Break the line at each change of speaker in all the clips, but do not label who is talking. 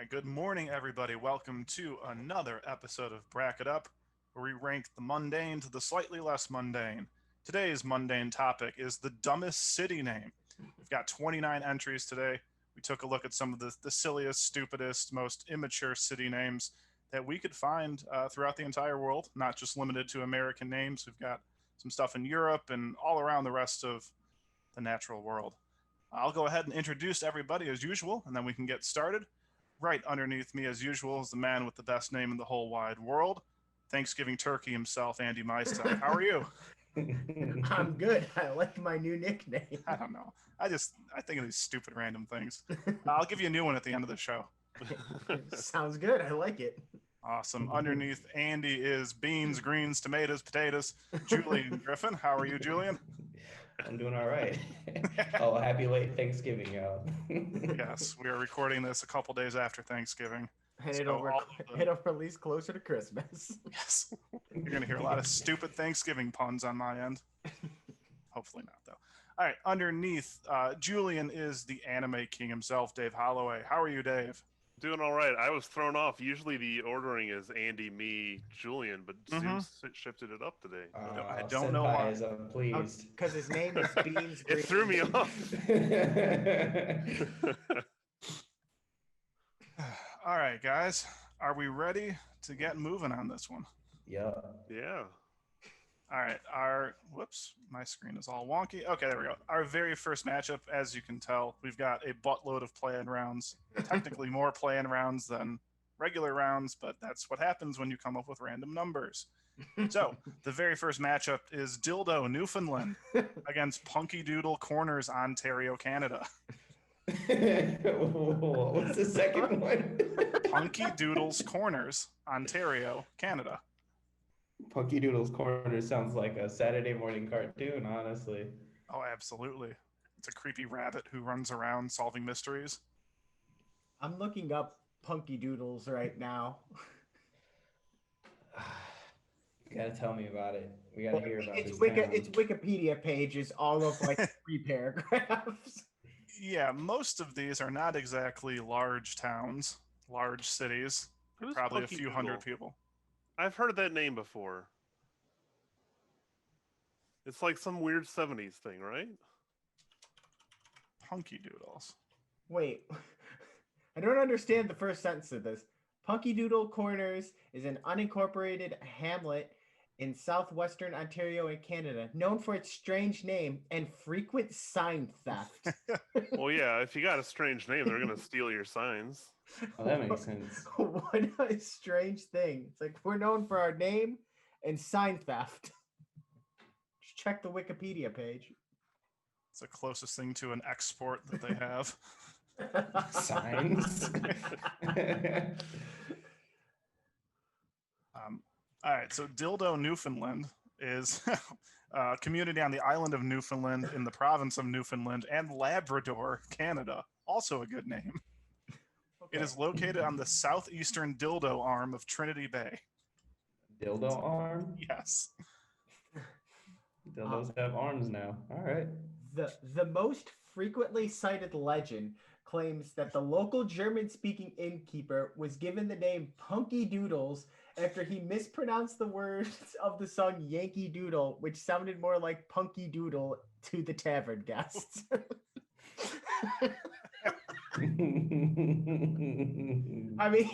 right, good morning, everybody. Welcome to another episode of Bracket Up, where we rank the mundane to the slightly less mundane. Today's mundane topic is the dumbest city name. We've got 29 entries today. We took a look at some of the silliest, stupidest, most immature city names that we could find throughout the entire world, not just limited to American names. We've got some stuff in Europe and all around the rest of the natural world. I'll go ahead and introduce everybody as usual, and then we can get started. Right underneath me, as usual, is the man with the best name in the whole wide world, Thanksgiving Turkey himself, Andy Meistek. How are you?
I'm good. I like my new nickname.
I don't know. I think of these stupid random things. I'll give you a new one at the end of the show.
Sounds good. I like it.
Awesome. Underneath Andy is beans, greens, tomatoes, potatoes. Julian Griffin. How are you, Julian?
I'm doing all right. Oh, happy late Thanksgiving, y'all.
Yes, we are recording this a couple days after Thanksgiving.
And it'll release closer to Christmas.
Yes. You're going to hear a lot of stupid Thanksgiving puns on my end. Hopefully not, though. All right, underneath, Julian is the anime king himself, Dave Holloway. How are you, Dave?
Doing all right. I was thrown off. Usually the ordering is Andy, me, Julian, but Zoom shifted it up today.
I don't know why.
Is pleased.
Because his name is Beans.
It threw me off.
All right, guys. Are we ready to get moving on this one?
Yeah.
Yeah.
All right. Whoops, my screen is all wonky. Okay, there we go. Our very first matchup, as you can tell, we've got a buttload of play-in rounds. Technically more play-in rounds than regular rounds, but that's what happens when you come up with random numbers. So, the very first matchup is Dildo, Newfoundland against Punky Doodle Corners, Ontario, Canada.
What's the second one?
Punky Doodle's Corners, Ontario, Canada.
Punky Doodle's Corner sounds like a Saturday morning cartoon, honestly.
Oh, absolutely. It's a creepy rabbit who runs around solving mysteries.
I'm looking up Punky Doodles right now.
You gotta tell me about it. We gotta hear about
Its
this.
Wikipedia page is all of like 3 paragraphs.
Yeah, most of these are not exactly large towns, large cities. Probably a few hundred people.
I've heard that name before. It's like some weird 70s thing, right?
Punky Doodles.
Wait, I don't understand the first sentence of this. Punky Doodle Corners is an unincorporated hamlet in southwestern Ontario and Canada, known for its strange name and frequent sign theft.
Well, yeah, if you got a strange name, they're going to steal your signs.
Oh, that makes sense.
What a strange thing. It's like we're known for our name and sign theft. Just check the Wikipedia page.
It's the closest thing to an export that they have.
Signs.
All right, so Dildo, Newfoundland is a community on the island of Newfoundland in the province of Newfoundland and Labrador, Canada. Also a good name. Okay. It is located on the southeastern Dildo arm of Trinity Bay.
Dildo arm?
Yes.
Dildos have arms now. All right.
The most frequently cited legend claims that the local German-speaking innkeeper was given the name Punky Doodles after he mispronounced the words of the song Yankee Doodle, which sounded more like Punky Doodle to the tavern guests. I mean,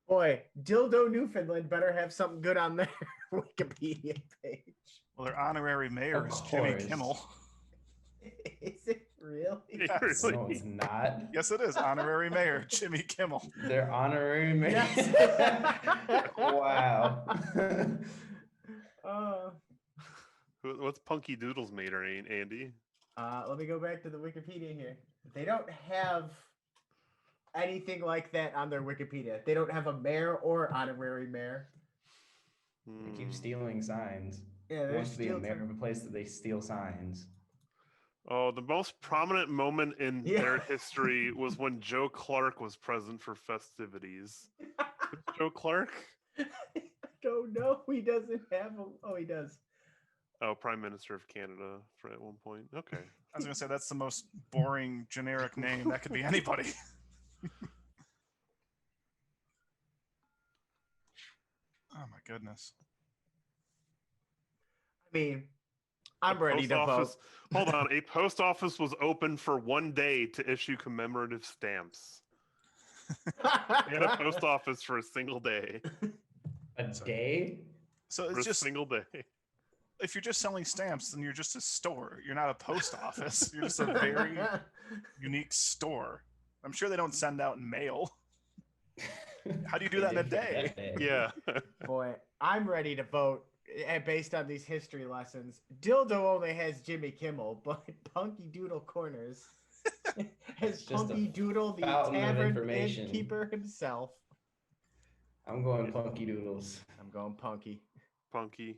boy, Dildo Newfoundland better have something good on their Wikipedia page.
Well, their honorary mayor is Jimmy Kimmel.
Is it really?
Yes.
No, it's not.
Yes, it is. Honorary mayor Jimmy Kimmel.
They're honorary mayor.
Yes.
Wow.
What's Punky Doodle's mater, Andy?
Let me go back to the Wikipedia here. They don't have anything like that on their Wikipedia. They don't have a mayor or honorary mayor.
They keep stealing signs.
Yeah,
They want to be a mayor of a place that they steal signs.
Oh, the most prominent moment in their history was when Joe Clark was present for festivities. Joe Clark?
I don't know. He doesn't have a... Oh, he does.
Oh, Prime Minister of Canada at one point. Okay.
I was going to say that's the most boring generic name. That could be anybody. goodness.
I mean, I'm
A
ready
post
to
office-
vote.
Hold on. A post office was open for 1 day to issue commemorative stamps. They had a post office for a single day.
A day?
So
For
it's
a
just
single day.
if you're just selling stamps, then you're just a store. You're not a post office. You're just a very unique store. I'm sure they don't send out mail. How do you do that in a day?
Yeah.
Boy, I'm ready to vote based on these history lessons. Dildo only has Jimmy Kimmel, but Punky Doodle Corners has
It's just a
Punky Doodle, the
fountain of
tavern
information.
innkeeper himself.
I'm going Punky Doodles.
I'm going Punky.
Punky.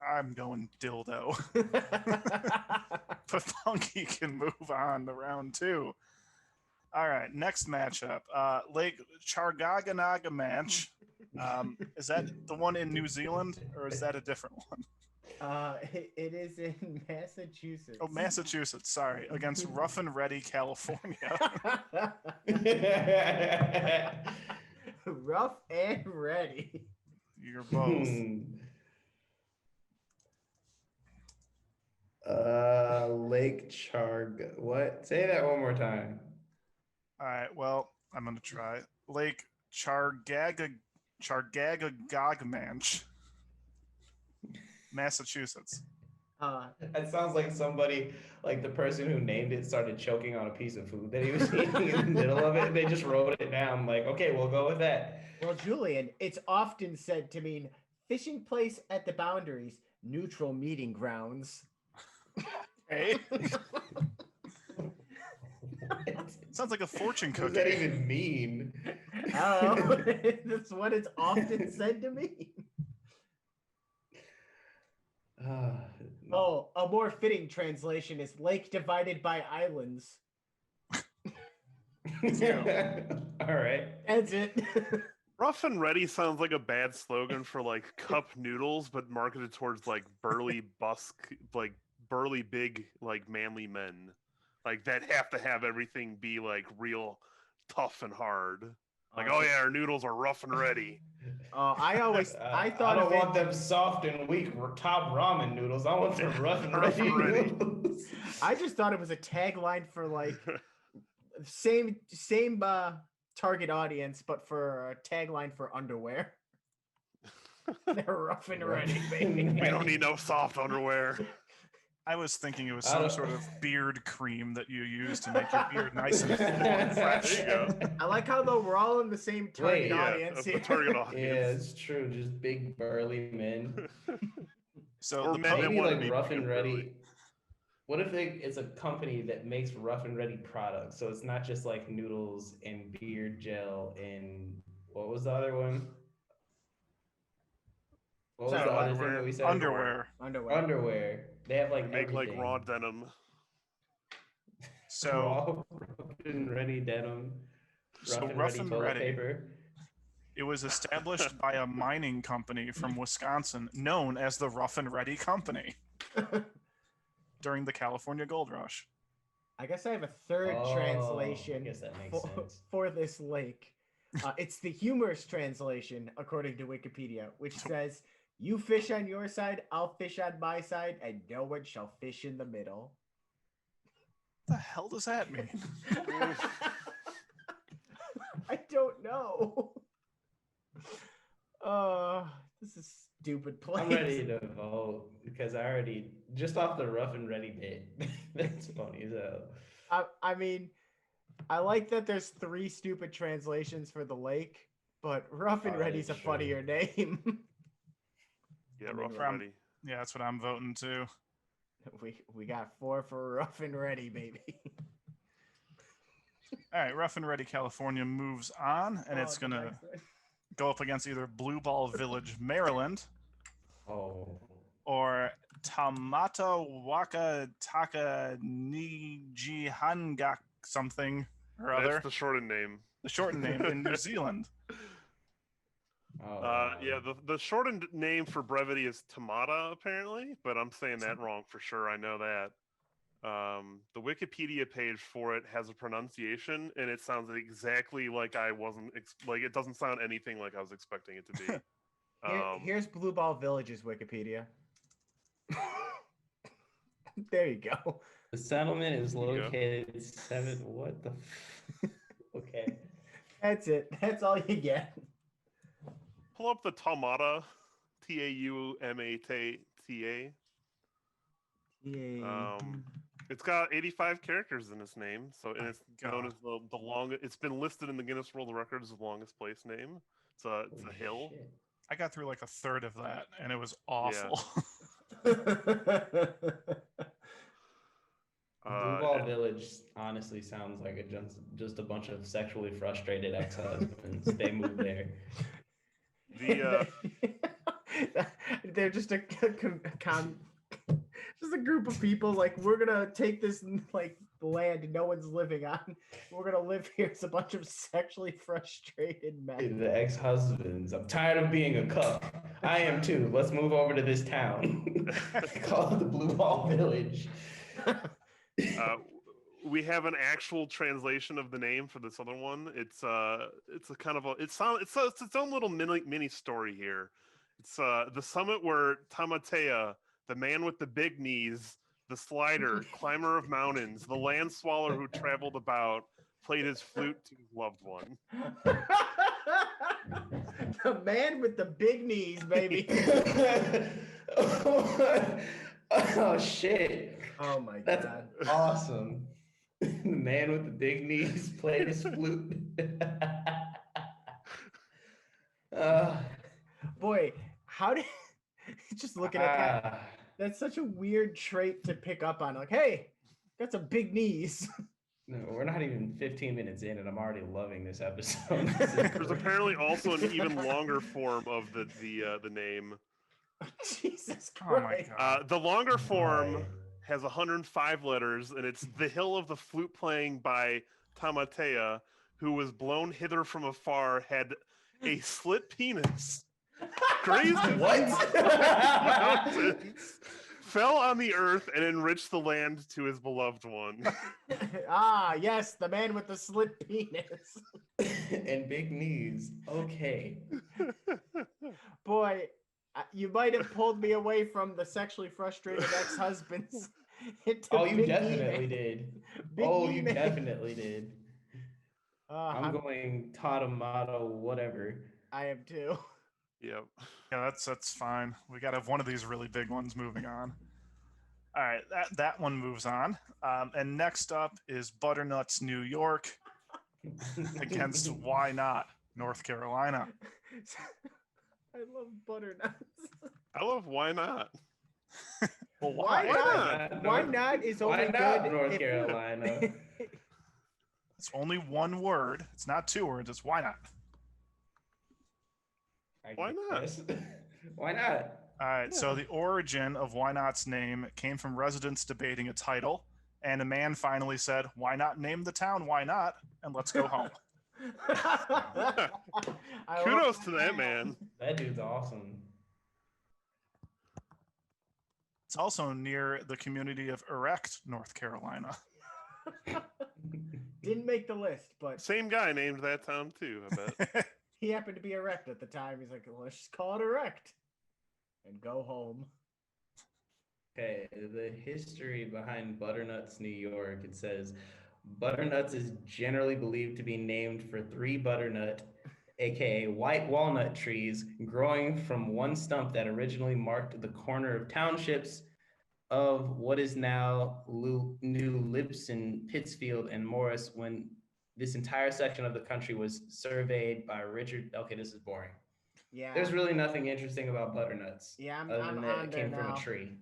I'm going dildo. But Punky can move on to round 2. All right, next matchup. Lake Chargaganaga match. Is that the one in New Zealand or is that a different one?
It is in Massachusetts.
Oh, Massachusetts. Sorry, against Rough and Ready, California.
Rough and Ready.
You're both.
Lake Charg. What? Say that one more time.
All right. Well, I'm gonna try Lake Chargagamanch, Massachusetts.
That sounds like somebody, like the person who named it, started choking on a piece of food that he was eating in the middle of it. They just wrote it down. Like, okay, we'll go with that.
Well, Julian, it's often said to mean fishing place at the boundaries, neutral meeting grounds.
Hey. Sounds like a fortune
What does
cookie.
that even mean?
Oh, that's what it's often said to mean. Oh, a more fitting translation is lake divided by islands.
All right.
That's it.
Rough and Ready sounds like a bad slogan for like cup noodles, but marketed towards like burly burly big like manly men, like that have to have everything be like real tough and hard. Like, oh yeah, our noodles are rough and ready.
I thought
I
of
don't want
it.
them soft and weak top ramen noodles. I want them rough and ready noodles.
I just thought it was a tagline for like same target audience, but for a tagline for underwear. They're rough and ready, baby.
We don't need no soft underwear.
I was thinking it was some sort of beard cream that you use to make your beard nice and full and fresh.
There you go.
I like how though we're all in the same target
Wait,
audience
the
here.
target audience.
Yeah, it's true. Just big burly men.
So
Or
the
men that
Maybe
want to
like
be
rough
big
and
burly.
ready. What if it's a company that makes rough and ready products? So it's not just like noodles and beard gel and what was the other one? What was
Sorry,
the other
underwear?
thing that we said?
underwear.
Underwear. They have like
Make like
everything.
raw denim.
So
Raw, rough and ready denim.
Rough and
toilet
Ready.
paper.
It was established by a mining company from Wisconsin known as the Rough and Ready Company during the California Gold Rush.
I guess I have a third
I
translation
guess that makes sense.
for this lake. It's the humorous translation, according to Wikipedia, which says, "You fish on your side, I'll fish on my side, and no one shall fish in the middle."
What the hell does that mean?
I don't know. This is stupid place.
I'm ready to vote because I already just off the rough and ready bit. That's funny as hell.
I mean, I like that there's 3 stupid translations for the lake, but Rough and Ready's a
That's true.
funnier name.
Yeah,
I mean,
rough and
from-
ready.
Yeah, that's what I'm voting too.
We got 4 for Rough and Ready, baby.
All right, Rough and Ready California moves on, and it's
the
gonna
next one.
go up against either Blue Ball Village, Maryland,
Oh,
or Tamata Waka Taka Nijihangak something or other.
That's the shortened name.
The shortened name in New Zealand.
Yeah, the shortened name for brevity is Tamata, apparently, but I'm saying that wrong for sure. I know that. The Wikipedia page for it has a pronunciation, and it sounds exactly like I wasn't like it doesn't sound anything like I was expecting it to be.
Here's Blue Ball Village's Wikipedia. There you go.
The settlement is
There you go.
located what the okay.
That's it. That's all you get.
Pull up the Taumata, Taumata. It's got 85 characters in its name, and it's known as the longest. It's been listed in the Guinness World Records as the longest place name. It's a hill.
Shit.
I got through like a third of that, and it was awful.
Blue Ball Village honestly sounds like just a bunch of sexually frustrated ex-husbands. They moved there.
They're just a group of people. Like, we're gonna take this like land no one's living on. We're gonna live here. It's a bunch of sexually frustrated men.
The ex-husbands. I'm tired of being a cuck. I am too. Let's move over to this town. Call it the Blue Ball Village.
We have an actual translation of the name for this other one. It's a kind of it's its own little mini story here. It's the summit where Tamatea, the man with the big knees, the slider, climber of mountains, the land swallower who traveled about, played his flute to his loved one.
The man with the big knees, baby.
Oh shit.
Oh my
That's
god.
awesome. The man with the big knees played his flute.
Boy, how did just looking at that? That's such a weird trait to pick up on. Like, hey, got some big knees.
No, we're not even 15 minutes in, and I'm already loving this episode.
There's apparently also an even longer form of the name.
Jesus Christ.
Oh my god.
The longer form has 105 letters, and it's the hill of the flute playing by Tamatea, who was blown hither from afar, had a slit penis, grazed mountains, fell on the earth, and enriched the land to his beloved one.
Ah, yes, the man with the slit penis.
And big knees. Okay.
Boy, you might have pulled me away from the sexually frustrated ex-husbands.
Oh, you definitely did. Oh, you
man.
definitely did. I'm going Tatomato, whatever.
I am too.
Yep.
Yeah, that's fine. We got to have one of these really big ones moving on. All right, that one moves on. And next up is Butternut's New York against Why Not North Carolina.
I love butternuts.
I love Why Not.
Well,
Why not? Why not is only
Why not
good
North
if-
Carolina?
It's only one word. It's not two words. It's why not.
Why not?
Guess. Why not?
All right. So the origin of Why Not's name came from residents debating a title, and a man finally said, "Why not name the town? Why not? And let's go home."
Kudos to that man.
That dude's awesome.
It's also near the community of Erect, North Carolina.
Didn't make the list, but
Same guy named that town too, I bet.
he happened to be erect at the time. He's like, let's just call it erect and go home.
Okay, the history behind Butternuts, New York. It says Butternuts is generally believed to be named for three butternut, aka white walnut trees, growing from one stump that originally marked the corner of townships of what is now New Libsyn, Pittsfield, and Morris, when this entire section of the country was surveyed by Richard. Okay, this is boring.
Yeah.
There's really nothing interesting about butternuts.
Yeah,
other
I'm
than that
on
it
there
came from
now.
a tree.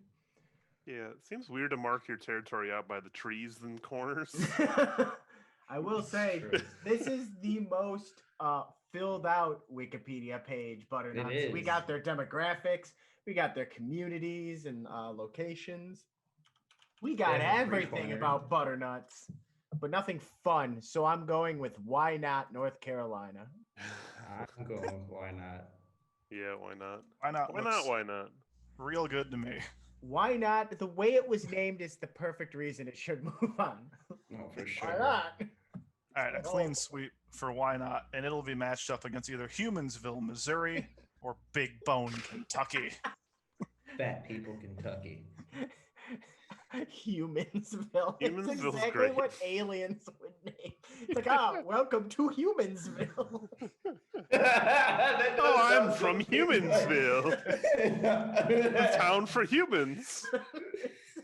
Yeah, it seems weird to mark your territory out by the trees and corners.
I will say,
True.
this is the most filled out Wikipedia page, Butternuts.
It
We
is.
got their demographics, we got their communities and locations. We got
Yeah,
everything
Bridgewater.
about Butternuts, but nothing fun. So I'm going with Why Not North Carolina.
I'm going with why not.
Yeah, why not?
Why not?
Why
looks
not? Why not?
Real good to me.
Why not? The way it was named is the perfect reason it should move on.
Oh, for sure.
Why not?
All right, a clean sweep for why not, and it'll be matched up against either Humansville, Missouri, or Big Bone, Kentucky?
Fat people, Kentucky.
Humansville. It's
Humansville's
exactly
great.
what aliens would name. It's like, welcome to Humansville.
Oh, I'm from Humansville, the town for humans.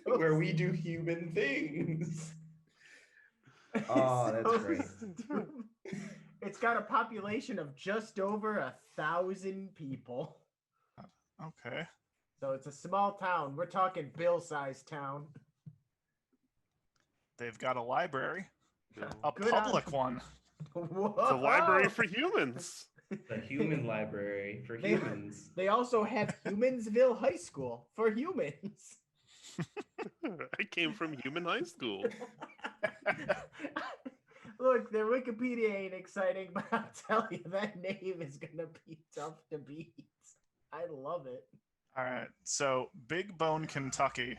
Where we do human things. Oh, that's great.
It's got a population of just over 1,000 people.
Okay.
So it's a small town. We're talking Bill-sized town.
They've got a library, a
Good
public one.
Whoa.
It's a library for humans.
The human library for humans.
They also have Humansville High School for humans.
I came from human high school.
Look, their Wikipedia ain't exciting, but I'll tell you, that name is going to be tough to beat. I love it.
All right. So Big Bone, Kentucky.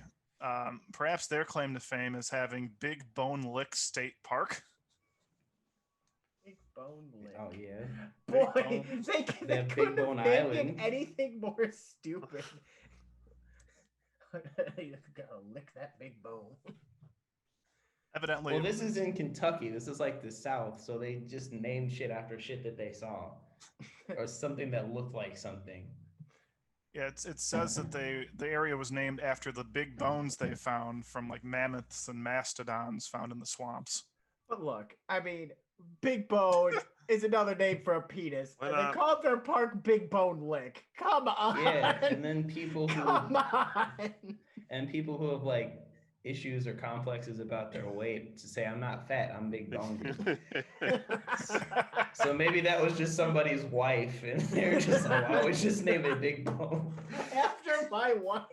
Perhaps their claim to fame is having Big Bone Lick State Park.
Big Bone Lick.
Oh yeah.
Boy,
Bone.
they
Big
couldn't
Bone
have taken
Island.
anything more stupid. You gotta lick that big bone.
Evidently,
Well, this is in Kentucky. This is like the South, so they just named shit after shit that they saw, or something that looked like something.
yeah, it says that the area was named after the big bones they found from like mammoths and mastodons found in the swamps.
But look, I mean, Big Bone is another name for a penis.
Why
And they
not?
called their park Big Bone Lick. Come on.
Yeah, and then people
Come
who
on.
have like issues or complexes about their weight to say I'm not fat, I'm big boned. So maybe that was just somebody's wife, and they're just like, I always just name it Big Bone.
After my wife.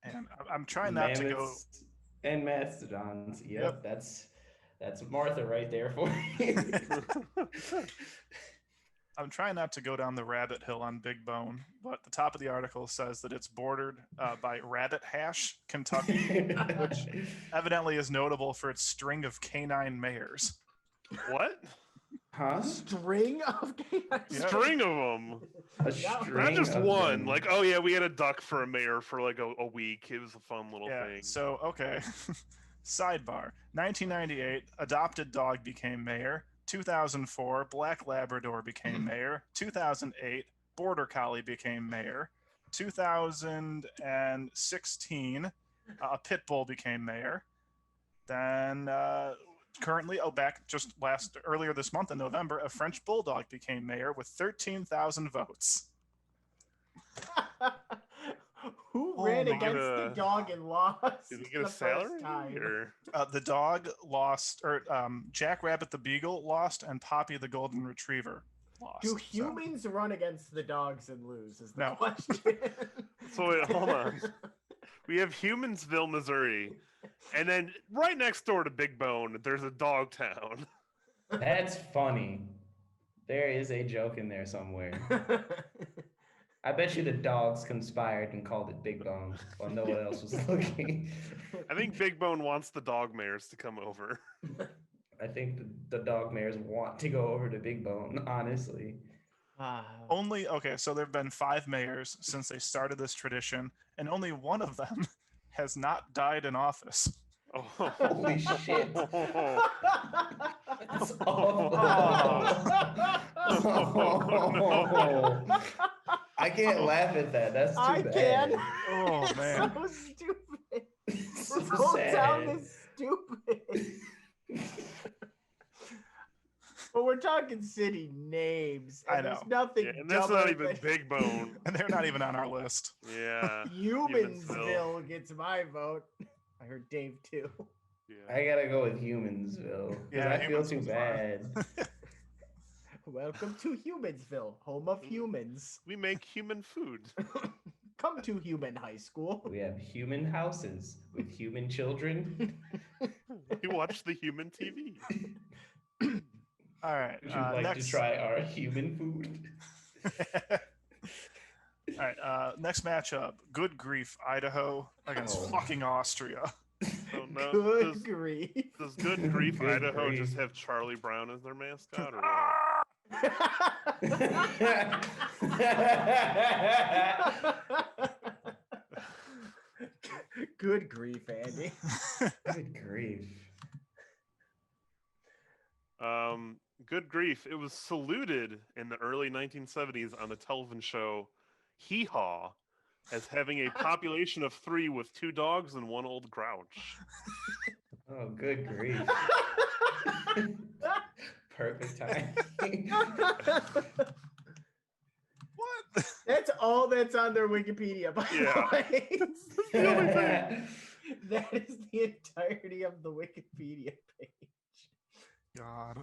And I'm trying not to go.
Mammoths and mastodons. Yep. That's Martha right there for you.
I'm trying not to go down the rabbit hill on Big Bone, but the top of the article says that it's bordered by Rabbit Hash, Kentucky, which evidently is notable for its string of canine mayors.
What?
Huh?
String of canines.
Yeah.
String of them.
A
No.
string
Not just
of
one.
them.
Like, oh yeah, we had a duck for a mayor for like a week. It was a fun little
Yeah.
thing.
So okay. Sidebar: 1998, adopted dog became mayor. 2004, Black Labrador became mayor. 2008, Border Collie became mayor. 2016, a Pit Bull became mayor. Then currently, earlier this month in November, a French Bulldog became mayor with 13,000 votes.
Who
Oh
ran
my
against the
God.
dog and lost?
Did he get
the
a salary?
first time?
Or...
The dog lost, or Jack Rabbit the Beagle lost, and Poppy the Golden Retriever lost.
Do
So-
humans run against the dogs and lose? Is the
No.
question.
So wait, hold on. We have Humansville, Missouri, and then right next door to Big Bone, there's a dog town.
That's funny. There is a joke in there somewhere. I bet you the dogs conspired and called it Big Bone while no one else was looking.
I think Big Bone wants the dog mayors to come over.
I think the dog mayors want to go over to Big Bone, honestly.
So there have been 5 mayors since they started this tradition, and only one of them has not died in office.
Oh.
Holy shit. That's awful.
Oh.
I can't laugh at that. That's too
I
bad.
can.
Oh,
It's
man.
so stupid.
It's
This
so
whole
sad.
town is stupid. But we're talking city names. And
I know.
There's nothing
Yeah, and that's
dumber
not even
than-
Big Bone.
And they're not even on our list.
Yeah.
Humansville gets my vote. I heard Dave too.
Yeah.
I gotta go with Humansville. 'Cause
Yeah,
I feel too
Humansville's fine.
bad.
Welcome to Humansville, home of humans.
We make human food.
Come to Human High School.
We have human houses with human children.
We watch the human TV.
All right.
Would you like
next,
to try our human food?
All right. Next matchup: Good Grief, Idaho against
Oh.
fucking Austria.
don't know.
Good grief.
Does Good Grief
Good
Idaho
grief.
just have Charlie Brown as their mascot, or what?
Good grief, Andy.
Good grief.
Good Grief. It was saluted in the early 1970s on the television show Hee Haw as having a population of 3 with 2 dogs and 1 old grouch.
Oh, good grief. Perfect time.
What?
That's all that's on their Wikipedia, by
Yeah.
the way.
The only thing.
That is the entirety of the Wikipedia page.
God.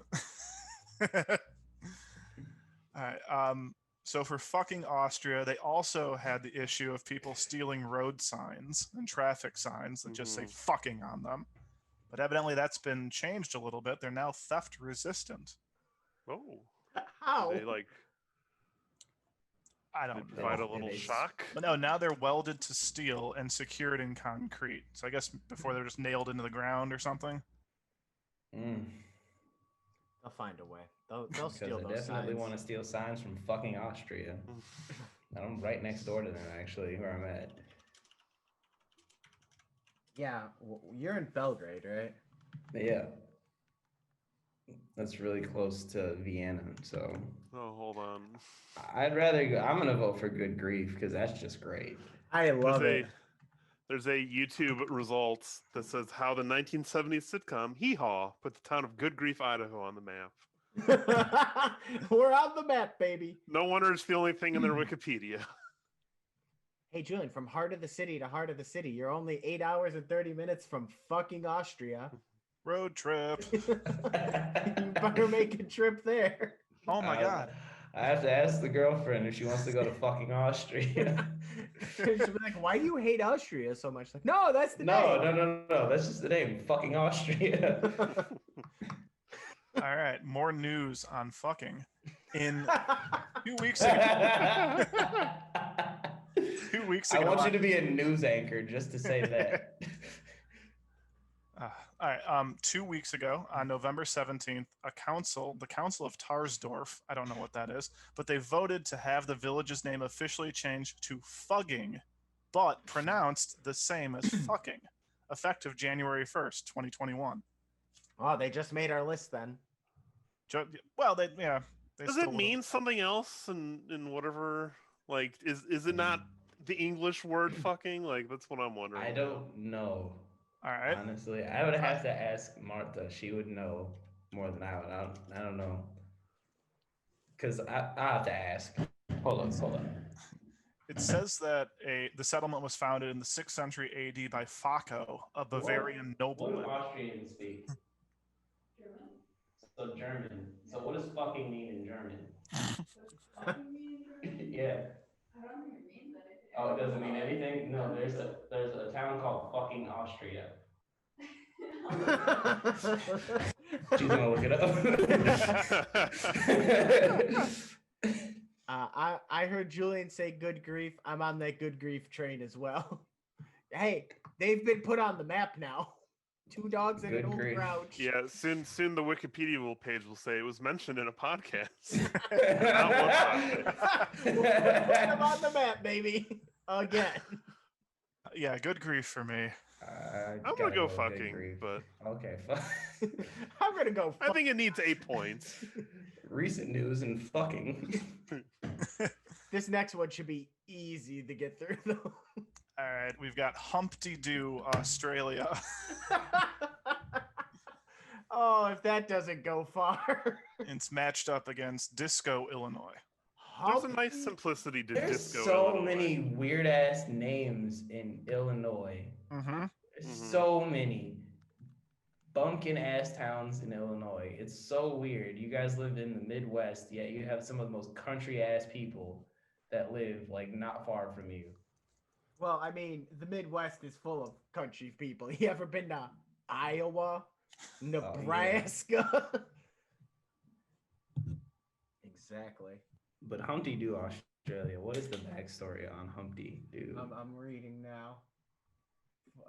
All right. So for fucking Austria, they also had the issue of people stealing road signs and traffic signs that just say fucking on them. But evidently that's been changed a little bit. They're now theft resistant.
Oh.
How?
They like
I
they
don't know.
provide a little shock.
But no, now they're welded to steel and secured in concrete. So I guess before they're just nailed into the ground or something.
Mm.
They'll find a way. They'll
Because
steal
I
those
definitely
signs.
want to steal signs from fucking Austria. I'm right next door to them, actually, where I'm at.
Yeah, you're in Belgrade, right?
Yeah. That's really close to Vienna, so
Oh, hold on.
I'd rather go. I'm gonna vote for Good Grief because that's just great.
I love it.
There's a YouTube results that says how the 1970s sitcom Hee Haw put the town of Good Grief, Idaho on the map.
We're on the map, baby.
No wonder it's the only thing in their Wikipedia.
Hey, Julian, from heart of the city to heart of the city, you're only 8 hours and 30 minutes from fucking Austria.
Road trip.
You better make a trip there.
Oh my God.
I have to ask the girlfriend if she wants to go to fucking Austria.
She'll be like, why do you hate Austria so much? Like, no, that's the
No,
name.
no. That's just the name. Fucking Austria.
All right, more news on fucking. In 2 weeks ago. 2 weeks ago.
I want you to be a news anchor just to say that.
All right. 2 weeks ago, on November 17th, the Council of Tarsdorf, I don't know what that is, but they voted to have the village's name officially changed to Fugging, but pronounced the same as fucking, effective January 1st, 2021.
Oh, they just made our list then.
Well, they
Does it mean something else in whatever? Like, is it not the English word fucking? Like, that's what I'm wondering.
I don't know.
All right.
Honestly, I would have to ask Martha. She would know more than I would. I don't know. Because I have to ask. Hold on.
It says that the settlement was founded in the 6th century AD by Faco, a Bavarian nobleman.
What do Austrians speak? German. So German. So what does fucking mean in German? Yeah.
I don't think it means anything.
Oh, it doesn't mean anything? No, there's a town called fucking Austria. She's gonna look it up.
I heard Julian say good grief. I'm on that good grief train as well. Hey, they've been put on the map now. 2 dogs and
Good
an old
grief.
grouch.
Yeah, soon the Wikipedia page will say it was mentioned in a podcast.
I'm on the map, baby. Again.
Yeah, good grief for me.
I'm gonna go fucking, but
okay.
I'm gonna go.
I think it needs 8 points.
Recent news and fucking.
This next one should be easy to get through, though.
All right, we've got Humpty Doo, Australia.
Oh, if that doesn't go far.
It's matched up against Disco, Illinois.
There's a nice simplicity to
There's
Disco.
so
Illinois.
many weird ass names in Illinois.
Mm-hmm.
So many bunkin ass towns in Illinois. It's so weird. You guys live in the Midwest, yet you have some of the most country ass people that live like not far from you.
Well, I mean, the Midwest is full of country people. You ever been to Iowa, Nebraska? Exactly.
But Humpty Doo, Australia. What is the backstory on Humpty Doo?
I'm reading now.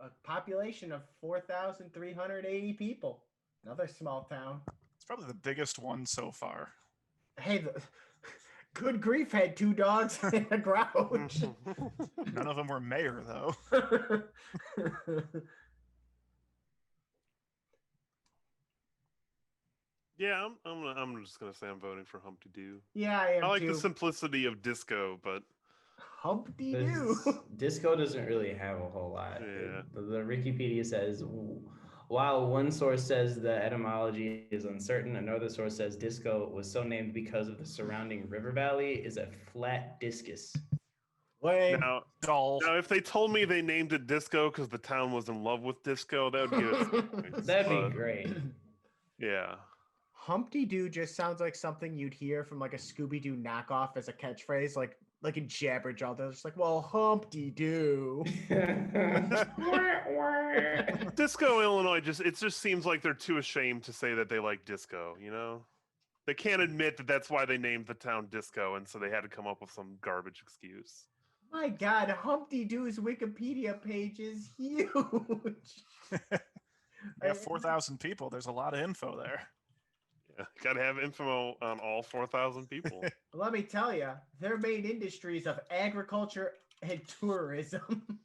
a population of 4,380 people. Another small town.
It's probably the biggest one so far.
Hey, good grief had 2 dogs and a grouch.
None of them were mayor, though.
Yeah, I'm just gonna say I'm voting for Humpty Doo.
Yeah, I am
I like
too.
the simplicity of disco, but
Humpty Doo.
Disco doesn't really have a whole lot.
Yeah.
The Wikipedia says, while one source says the etymology is uncertain, another source says disco was so named because of the surrounding river valley is a flat discus.
Lame.
now
Dull.
if they told me they named it disco because the town was in love with disco, that would give it some points,
That'd
but,
be great.
Yeah.
Humpty Doo just sounds like something you'd hear from like a Scooby Doo knockoff as a catchphrase, like in Jabberjaw. They're just like, well, Humpty Doo.
Disco, Illinois, it just seems like they're too ashamed to say that they like disco, you know? They can't admit that that's why they named the town Disco, and so they had to come up with some garbage excuse.
My God, Humpty Doo's Wikipedia page is huge.
Yeah, 4,000 people. There's a lot of info there.
Yeah, gotta have info on all 4,000 people.
Let me tell you, their main industries of agriculture and tourism.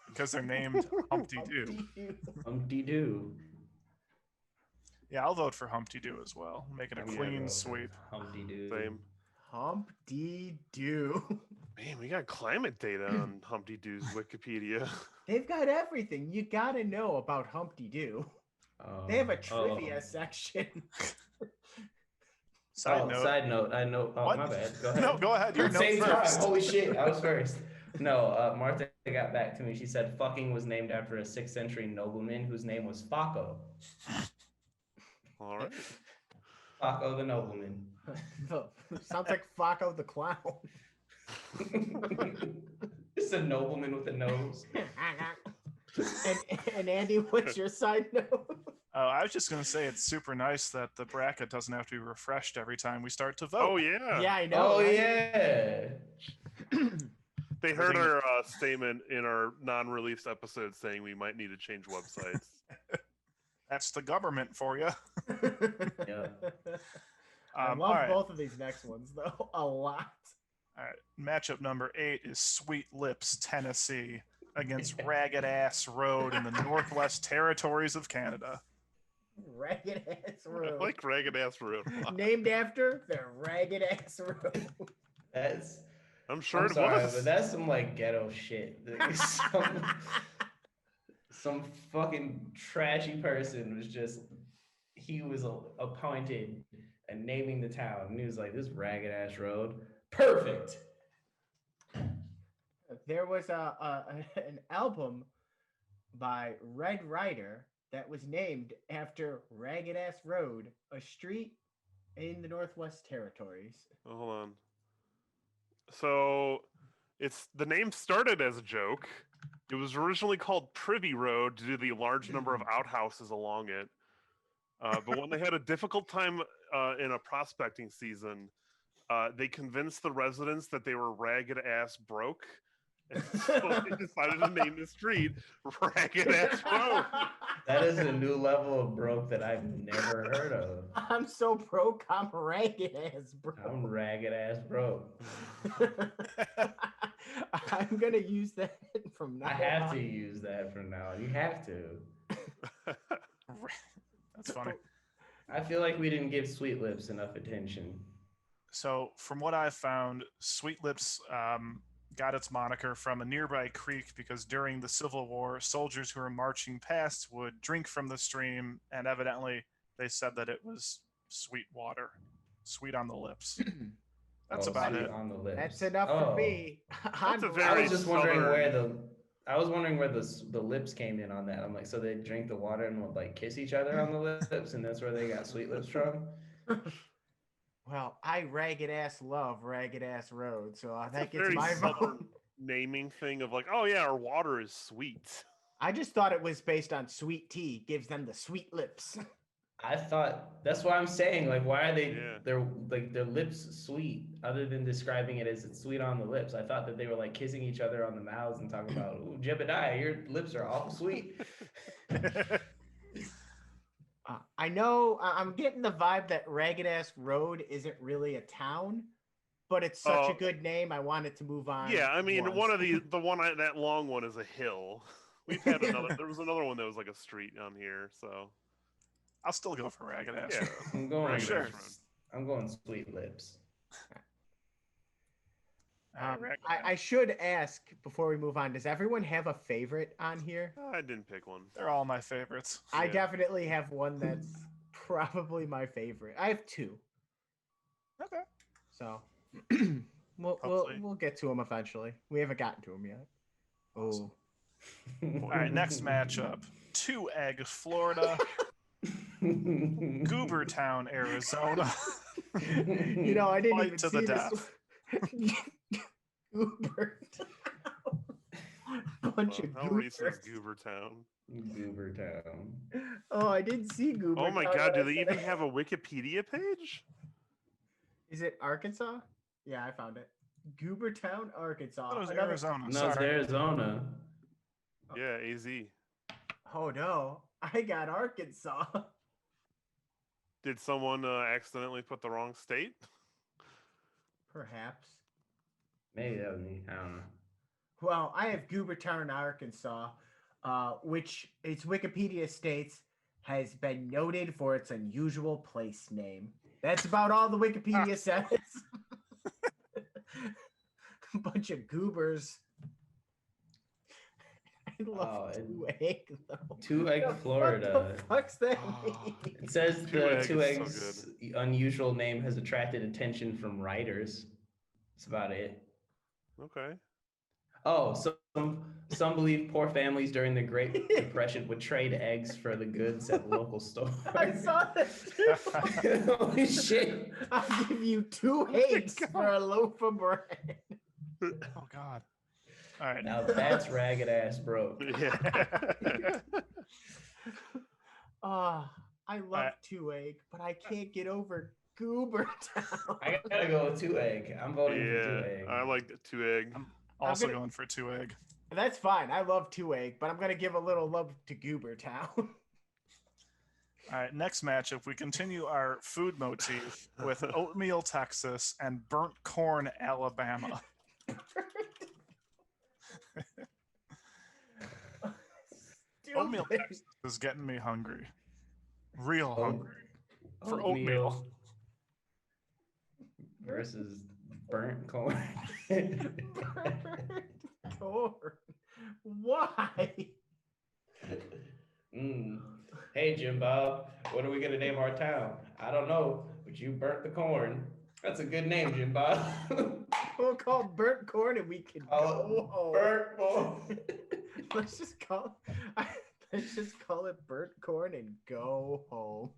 Because they're named Humpty Doo.
Humpty Doo.
Yeah, I'll vote for Humpty Doo as well. Make it a
Yeah,
clean
bro.
sweep.
Humpty Doo.
Same.
Humpty Doo.
Man, we got climate data on Humpty Doo's Wikipedia.
They've got everything you gotta know about Humpty Doo. They have a trivia section.
Side note.
Side note. I know. Oh,
What?
my bad. Go ahead.
No, go ahead. You're
Same
no
time.
first.
Holy shit! I was first. No, Martha got back to me. She said fucking was named after a 6th century nobleman whose name was Faco.
All right.
Faco the nobleman.
Sounds like Flacco the Clown.
It's a nobleman with a nose.
and Andy, what's your side note?
Oh, I was just going to say it's super nice that the bracket doesn't have to be refreshed every time we start to vote.
Oh, yeah.
Yeah, I know.
Oh
right?
yeah.
They heard our statement in our non-released episode saying we might need to change websites.
That's the government for you.
Yeah.
I
all
love
right.
both of these next ones though a lot.
All right. Matchup number 8 is Sweet Lips, Tennessee, against Ragged Ass Road in the Northwest Territories of Canada.
Ragged Ass
I
Road.
like Ragged Ass Road.
Named after the Ragged Ass Road.
I'm sure
I'm
it
sorry,
was.
but that's some like ghetto shit. Like, some fucking trashy person he was appointed and naming the town, and he was like, this ragged ass road, perfect.
There was an album by Red Rider that was named after Ragged Ass Road, a street in the Northwest Territories.
Oh, hold on. So, the name started as a joke. It was originally called Privy Road due to the large number of outhouses along it. But when they had a difficult time in a prospecting season, they convinced the residents that they were ragged ass broke. And so they decided to name the street Ragged Ass Road.
That is a new level of broke that I've never heard of.
I'm so broke, I'm ragged ass broke.
I'm ragged ass broke.
I'm gonna use that from now
I have
on.
to use that from now on. You have to.
That's funny.
I feel like we didn't give Sweet Lips enough attention.
So, from what I've found, Sweet Lips got its moniker from a nearby creek because during the Civil War, soldiers who were marching past would drink from the stream, and evidently they said that it was sweet water, sweet on the lips. That's about
sweet
it.
on the lips.
That's enough
Oh.
for me.
That's a
I'm
very
I was just wondering
southern-
where the lips came in on that. I'm like, so they drink the water and would like kiss each other on the lips, and that's where they got Sweet Lips from.
Well, I ragged ass love Ragged Ass Road, so that
It's a
gets
very
my vote.
southern naming thing of like, oh yeah, our water is sweet.
I just thought it was based on sweet tea, gives them the sweet lips.
I thought that's what I'm saying. Like, why are they
Yeah.
they're like their lips sweet? Other than describing it as it's sweet on the lips, I thought that they were like kissing each other on the mouths and talking about, "Ooh, Jebediah, your lips are all sweet."
I know I'm getting the vibe that Ragged Ass Road isn't really a town, but it's such a good name. I wanted to move on.
Yeah, I mean,
once.
that long one is a hill. We've had another. There was another one that was like a street on here. So
I'll still go for Ragged Ass.
yeah,
I'm going.
Ragged
Sure.
Ass Road.
I'm going sweet lips.
Ragged
I should ask before we move on, does everyone have a favorite on here?
I didn't pick one.
They're all my favorites.
I
Yeah.
definitely have one that's probably my favorite. I have two.
Okay.
So
Hopefully.
we'll get to them eventually. We haven't gotten to them yet.
Awesome.
Oh.
All right, next matchup: 2 Egg, Florida, Goobertown, Arizona.
You know, I didn't
Fight
even
to
see
the
this.
death.
Goober. Bunch of
How recent is
goobers.
Goobertown?
Goobertown.
Oh, I didn't see Goober.
Oh my God! Do they even have a Wikipedia page?
Is it Arkansas? Yeah, I found it. Goobertown,
I
Arkansas.
thought it was
Another-
Arizona.
No, it's
Sorry.
Arizona.
Yeah, AZ.
Oh no, I got Arkansas.
Did someone accidentally put the wrong state?
Perhaps.
Maybe that was me. I don't know.
Well, I have Goobertown, Arkansas, which its Wikipedia states has been noted for its unusual place name. That's about all the Wikipedia says. Bunch of goobers. I love
Oh,
2 Egg though.
2 Egg,
What
Florida.
the fuck's that
Oh.
mean?
It says
2
the
Egg
2
is so
Eggs unusual name has attracted attention from writers. That's about it.
Okay.
Oh, so some believe poor families during the Great Depression would trade eggs for the goods at the local store.
I saw that too.
Holy shit.
I'll give you 2 eggs for a loaf of bread.
Oh God. All right.
Now that's ragged ass broke.
Yeah.
I love 2 Egg, but I can't get over Goobertown.
I gotta go with 2 Egg. I'm voting for 2
Yeah,
Egg.
I like the 2 Egg.
I'm also
gonna-
going for 2 Egg.
That's fine. I love 2 Egg, but I'm gonna give a little love to Goobertown.
All right, next matchup, we continue our food motif with oatmeal, Texas, and burnt corn, Alabama. Oatmeal,
Stupid.
Texas is getting me hungry. Real hungry. For oatmeal.
Versus burnt corn.
Corn. Why?
Hey, Jim Bob, what are we gonna name our town? I don't know, but you burnt the corn. That's a good name, Jim Bob.
We'll call it burnt corn and we can go home.
Burnt corn.
Let's just call it burnt corn and go home.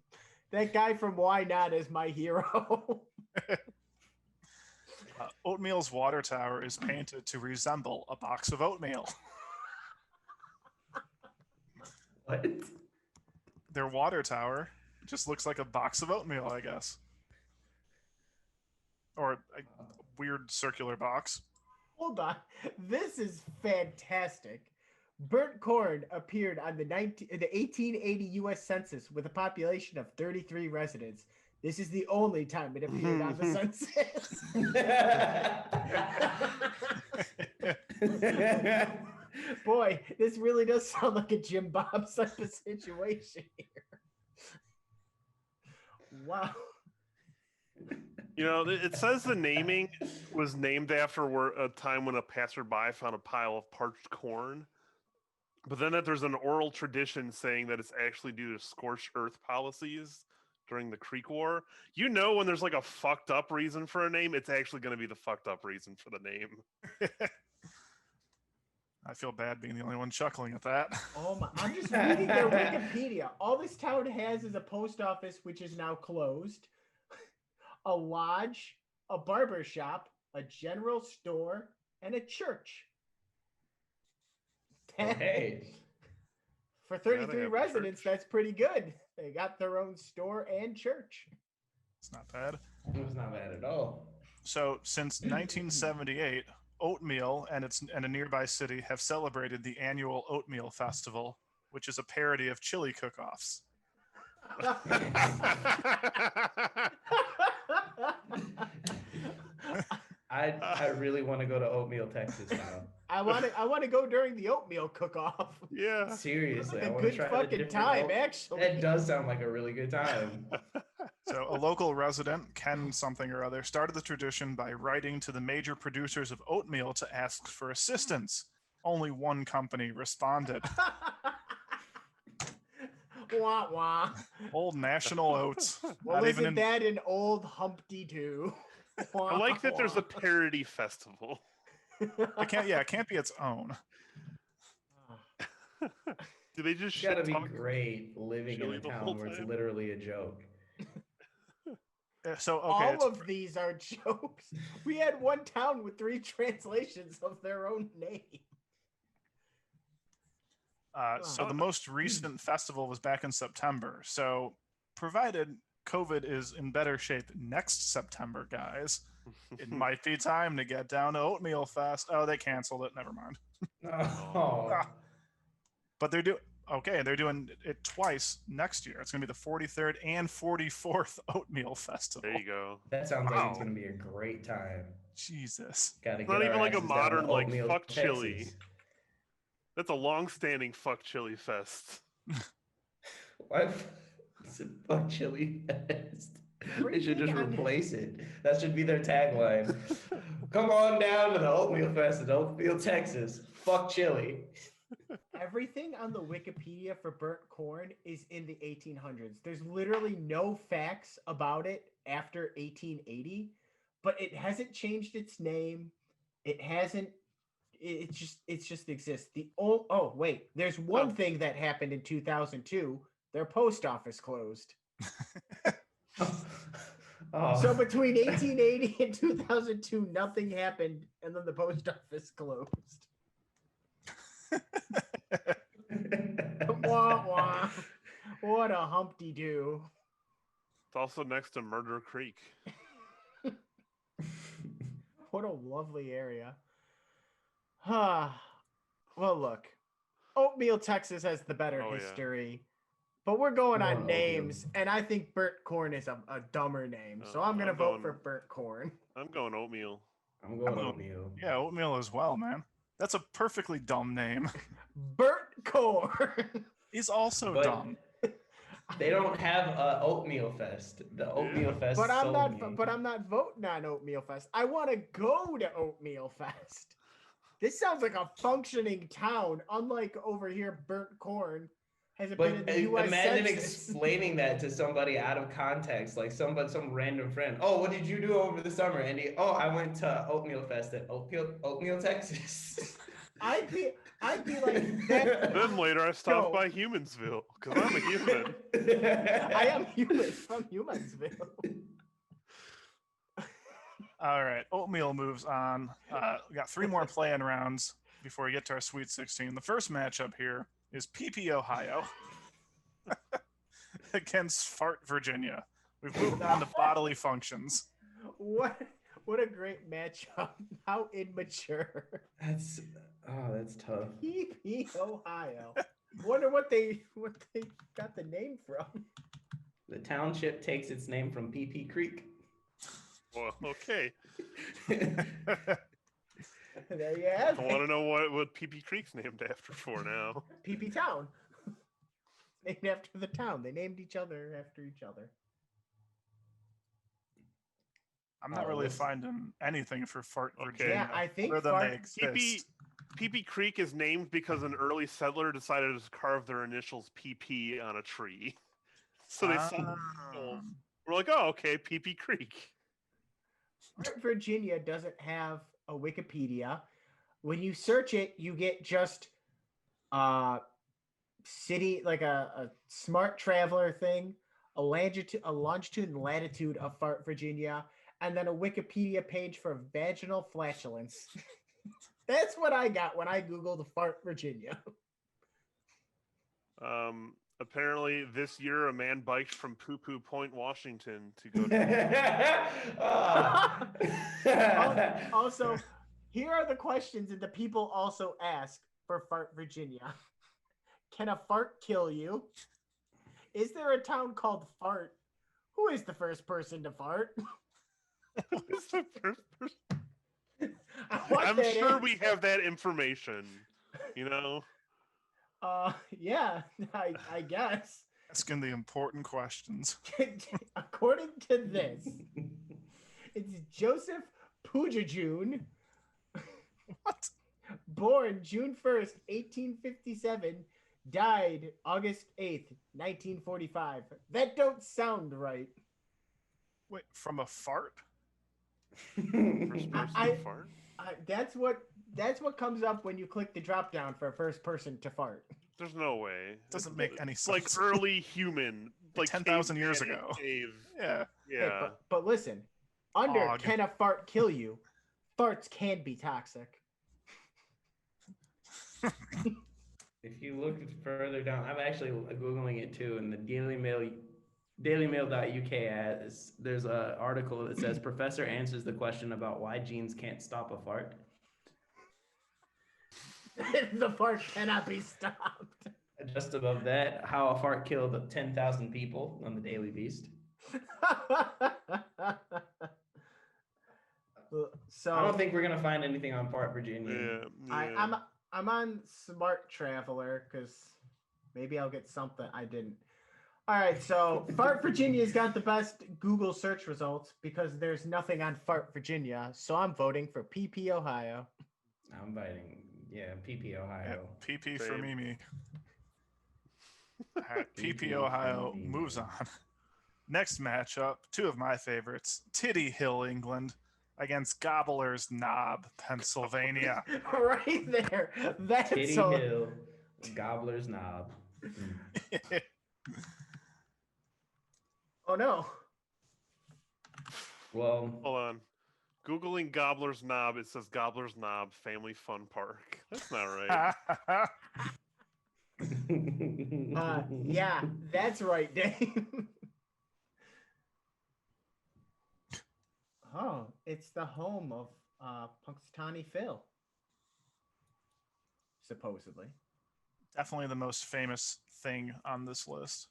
That guy from Why Not is my hero.
Oatmeal's water tower is painted to resemble a box of oatmeal.
What?
Their water tower just looks like a box of oatmeal, I guess. Or a weird circular box.
Hold on. This is fantastic. Burnt corn appeared on the 1880 U.S. Census with a population of 33 residents. This is the only time it appeared on the census. Boy, this really does sound like a Jim Bob type of situation here. Wow.
You know, it says the naming was named after a time when a passerby found a pile of parched corn. But then that there's an oral tradition saying that it's actually due to scorched earth policies during the Creek War. You know, when there's like a fucked up reason for a name, it's actually going to be the fucked up reason for the name.
I feel bad being the only one chuckling at that.
Oh my, I'm just reading their Wikipedia. All this town has is a post office, which is now closed, a lodge, a barber shop, a general store, and a church.
Hey.
For
Gotta
33
have a
residents,
church.
that's pretty good. They got their own store and church.
It's not bad.
It was not bad at all.
So since 1978, Oatmeal and a nearby city have celebrated the annual Oatmeal Festival, which is a parody of chili cook-offs.
I really want to go to Oatmeal, Texas now.
I want to go during the oatmeal cook-off.
Yeah.
Seriously, I
A
want to
good
try the
fucking
different
time,
oat-
actually.
That does sound like a really good time.
So a local resident, Ken something or other, started the tradition by writing to the major producers of oatmeal to ask for assistance. Only one company responded.
Wah wah.
Old National Oats.
Well,
Not even
isn't
in,
that an old Humpty Doo?
I like that there's a parody festival.
it can't be its own.
Do they just
It's gotta
shit
be
talk?
great living in
chili
a
the whole
town where it's
time?
literally a joke.
So okay,
All
it's-
of these are jokes. We had one town with 3 translations of their own name.
so the most recent festival was back in September. So provided COVID is in better shape next September, guys, it might be time to get down to Oatmeal Fest. Oh, they canceled it. Never mind.
Oh,
But they're doing it twice next year. It's going to be the 43rd and 44th Oatmeal Festival.
There you go.
that sounds like it's
Wow.
gonna be a great time.
Jesus.
Gotta
It's
get
not
our
even like a
asses down to
modern, like,
Oatmeal,
fuck chili.
Texas.
That's a long-standing fuck chili fest.
What? It's a fuck chili fest. They should just
Everything on-
replace it. That should be their tagline. Come on down to the Oatmeal Fest in Oatmeal, Texas. Fuck chili.
Everything on the Wikipedia for burnt corn is in the 1800s. There's literally no facts about it after 1880, but it hasn't changed its name. It hasn't. It just exists. Wait, there's one
Oh.
thing that happened in 2002. Their post office closed.
Oh.
So between 1880 and 2002, nothing happened, and then the post office closed. Wah, wah. What a Humpty Doo.
It's also next to Murder Creek.
What a lovely area. Well, look, Oatmeal, Texas has the better
Oh, yeah.
history, but we're going
Come
on
on, Oatmeal.
names, and I think burnt corn is a dumber name, so I'm going to
I'm
vote
going-
for burnt corn.
I'm going oatmeal.
I'm going
I'm
Oatmeal.
Yeah, Oatmeal as well, man. That's a perfectly dumb name.
Burnt corn.
Is also
But-
dumb.
They don't have a Oatmeal Fest. The Oatmeal Fest.
But I'm
sold
not.
me.
But I'm not voting on Oatmeal Fest. I want to go to Oatmeal Fest. This sounds like a functioning town, unlike over here, burnt corn hasn't been in
But
the U.S.
imagine
Census.
explaining that to somebody out of context, like some random friend. Oh, what did you do over the summer? And I went to Oatmeal Fest at Oatmeal, Texas.
I'd be like that.
Then later I stopped
No.
by Humansville because I'm a human.
I am human from Humansville.
All right, Oatmeal moves on. We got 3 more playing rounds before we get to our Sweet 16. The first matchup here is PP Ohio against Fart Virginia. We've moved on to bodily functions.
What a great matchup. How immature.
That's tough.
PP Ohio. Wonder what they got the name from.
The township takes its name from PP Creek.
Well, okay.
There you have
I want to
it.
know what PP Creek's named after for now.
PP Town. Named after the town. They named each other after each other.
I'm not
Oh,
really
this-
finding anything for Fart
Okay.
Virginia.
Yeah, I think
other than
Fart-
they exist.
PP Creek is named because an early settler decided to carve their initials PP on a tree. So they saw
Ah.
we're like, oh, okay, PP Creek.
Fart Virginia doesn't have a Wikipedia. When you search it, you get just city, like a smart traveler thing, a longitude and latitude of Fart Virginia, and then a Wikipedia page for vaginal flatulence. That's what I got when I Googled Fart Virginia.
Apparently, this year a man biked from Poo Poo Point, Washington, to go to.
Also, here are the questions that the people also ask for Fart, Virginia. Can a fart kill you? Is there a town called Fart? Who is the first person to fart?
Who's the first person?
I want
I'm
that
sure
answer.
we have that information. You know.
Yeah, I guess.
Asking the important questions.
According to this, it's Joseph Pujajun,
What?
born June 1st, 1857, died August 8th, 1945. That don't sound right.
Wait, from a fart?
First person to fart?
That's what comes up when you click the drop down for first person to fart.
There's no way.
Doesn't make any sense.
Like early human, like
10,000 years
caveman
ago.
Cave.
Yeah.
Yeah.
Hey, but listen, under
Og.
can a fart kill you? Farts can be toxic.
If you look further down, I'm actually Googling it too, and the dailymail.uk there's an article that says professor answers the question about why genes can't stop a fart.
The fart cannot be stopped.
Just above that, how a fart killed 10,000 people on the Daily Beast.
So
I don't think we're gonna find anything on Fart, Virginia.
Yeah.
I'm on Smart Traveler because maybe I'll get something I didn't. All right, so Fart Virginia's got the best Google search results because there's nothing on Fart Virginia, so I'm voting for PP Ohio.
I'm voting, PP Ohio.
Yeah, PP for
Same.
Mimi. All right, PP
PP
Ohio
for Mimi.
moves on. Next matchup, two of my favorites, Titty Hill, England, against Gobbler's Knob, Pennsylvania.
Right there. That's
Kitty
so.
Hill, Gobbler's Knob.
Oh no.
Well,
Hold on. Googling Gobbler's Knob, it says Gobbler's Knob Family Fun Park. That's not right.
Yeah, that's right, Dave. Oh, it's the home of Punxsutawney Phil. Supposedly.
Definitely the most famous thing on this list.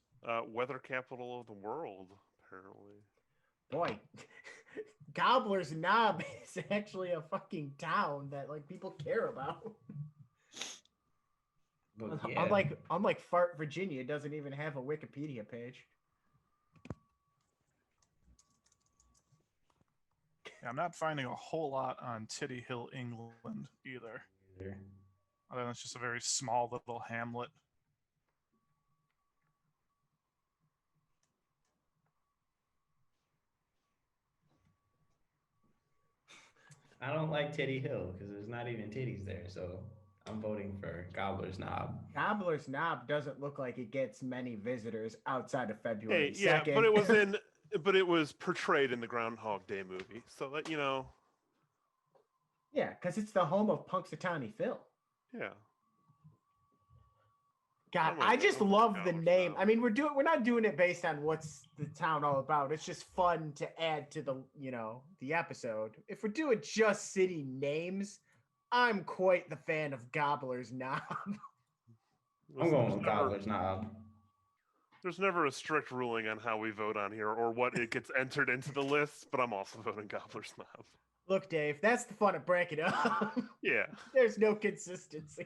Weather capital of the world, apparently.
Boy, Gobbler's Knob is actually a fucking town that like people care about.
but yeah.
Unlike Fart, Virginia, it doesn't even have a Wikipedia page.
Yeah, I'm not finding a whole lot on Titty Hill, England either. Other than it's just a very small little hamlet.
I don't like Titty Hill because there's not even titties there, so I'm voting for Gobbler's Knob.
Gobbler's Knob doesn't look like it gets many visitors outside of February 2nd.
Yeah, but it was portrayed in the Groundhog Day movie, so that
Yeah, because it's the home of Punxsutawney Phil.
Yeah.
God,
Oh my
I
God,
just
oh my
love
God,
the
what's
name.
that?
I mean, we're not doing it based on what's the town all about. It's just fun to add to the episode. If we're doing just city names, I'm quite the fan of Gobbler's Knob.
I'm going with Gobbler's Knob.
There's never a strict ruling on how we vote on here or what it gets entered into the list, but I'm also voting Gobbler's Knob.
Look, Dave, that's the fun of Bracket Up.
Yeah.
There's no consistency.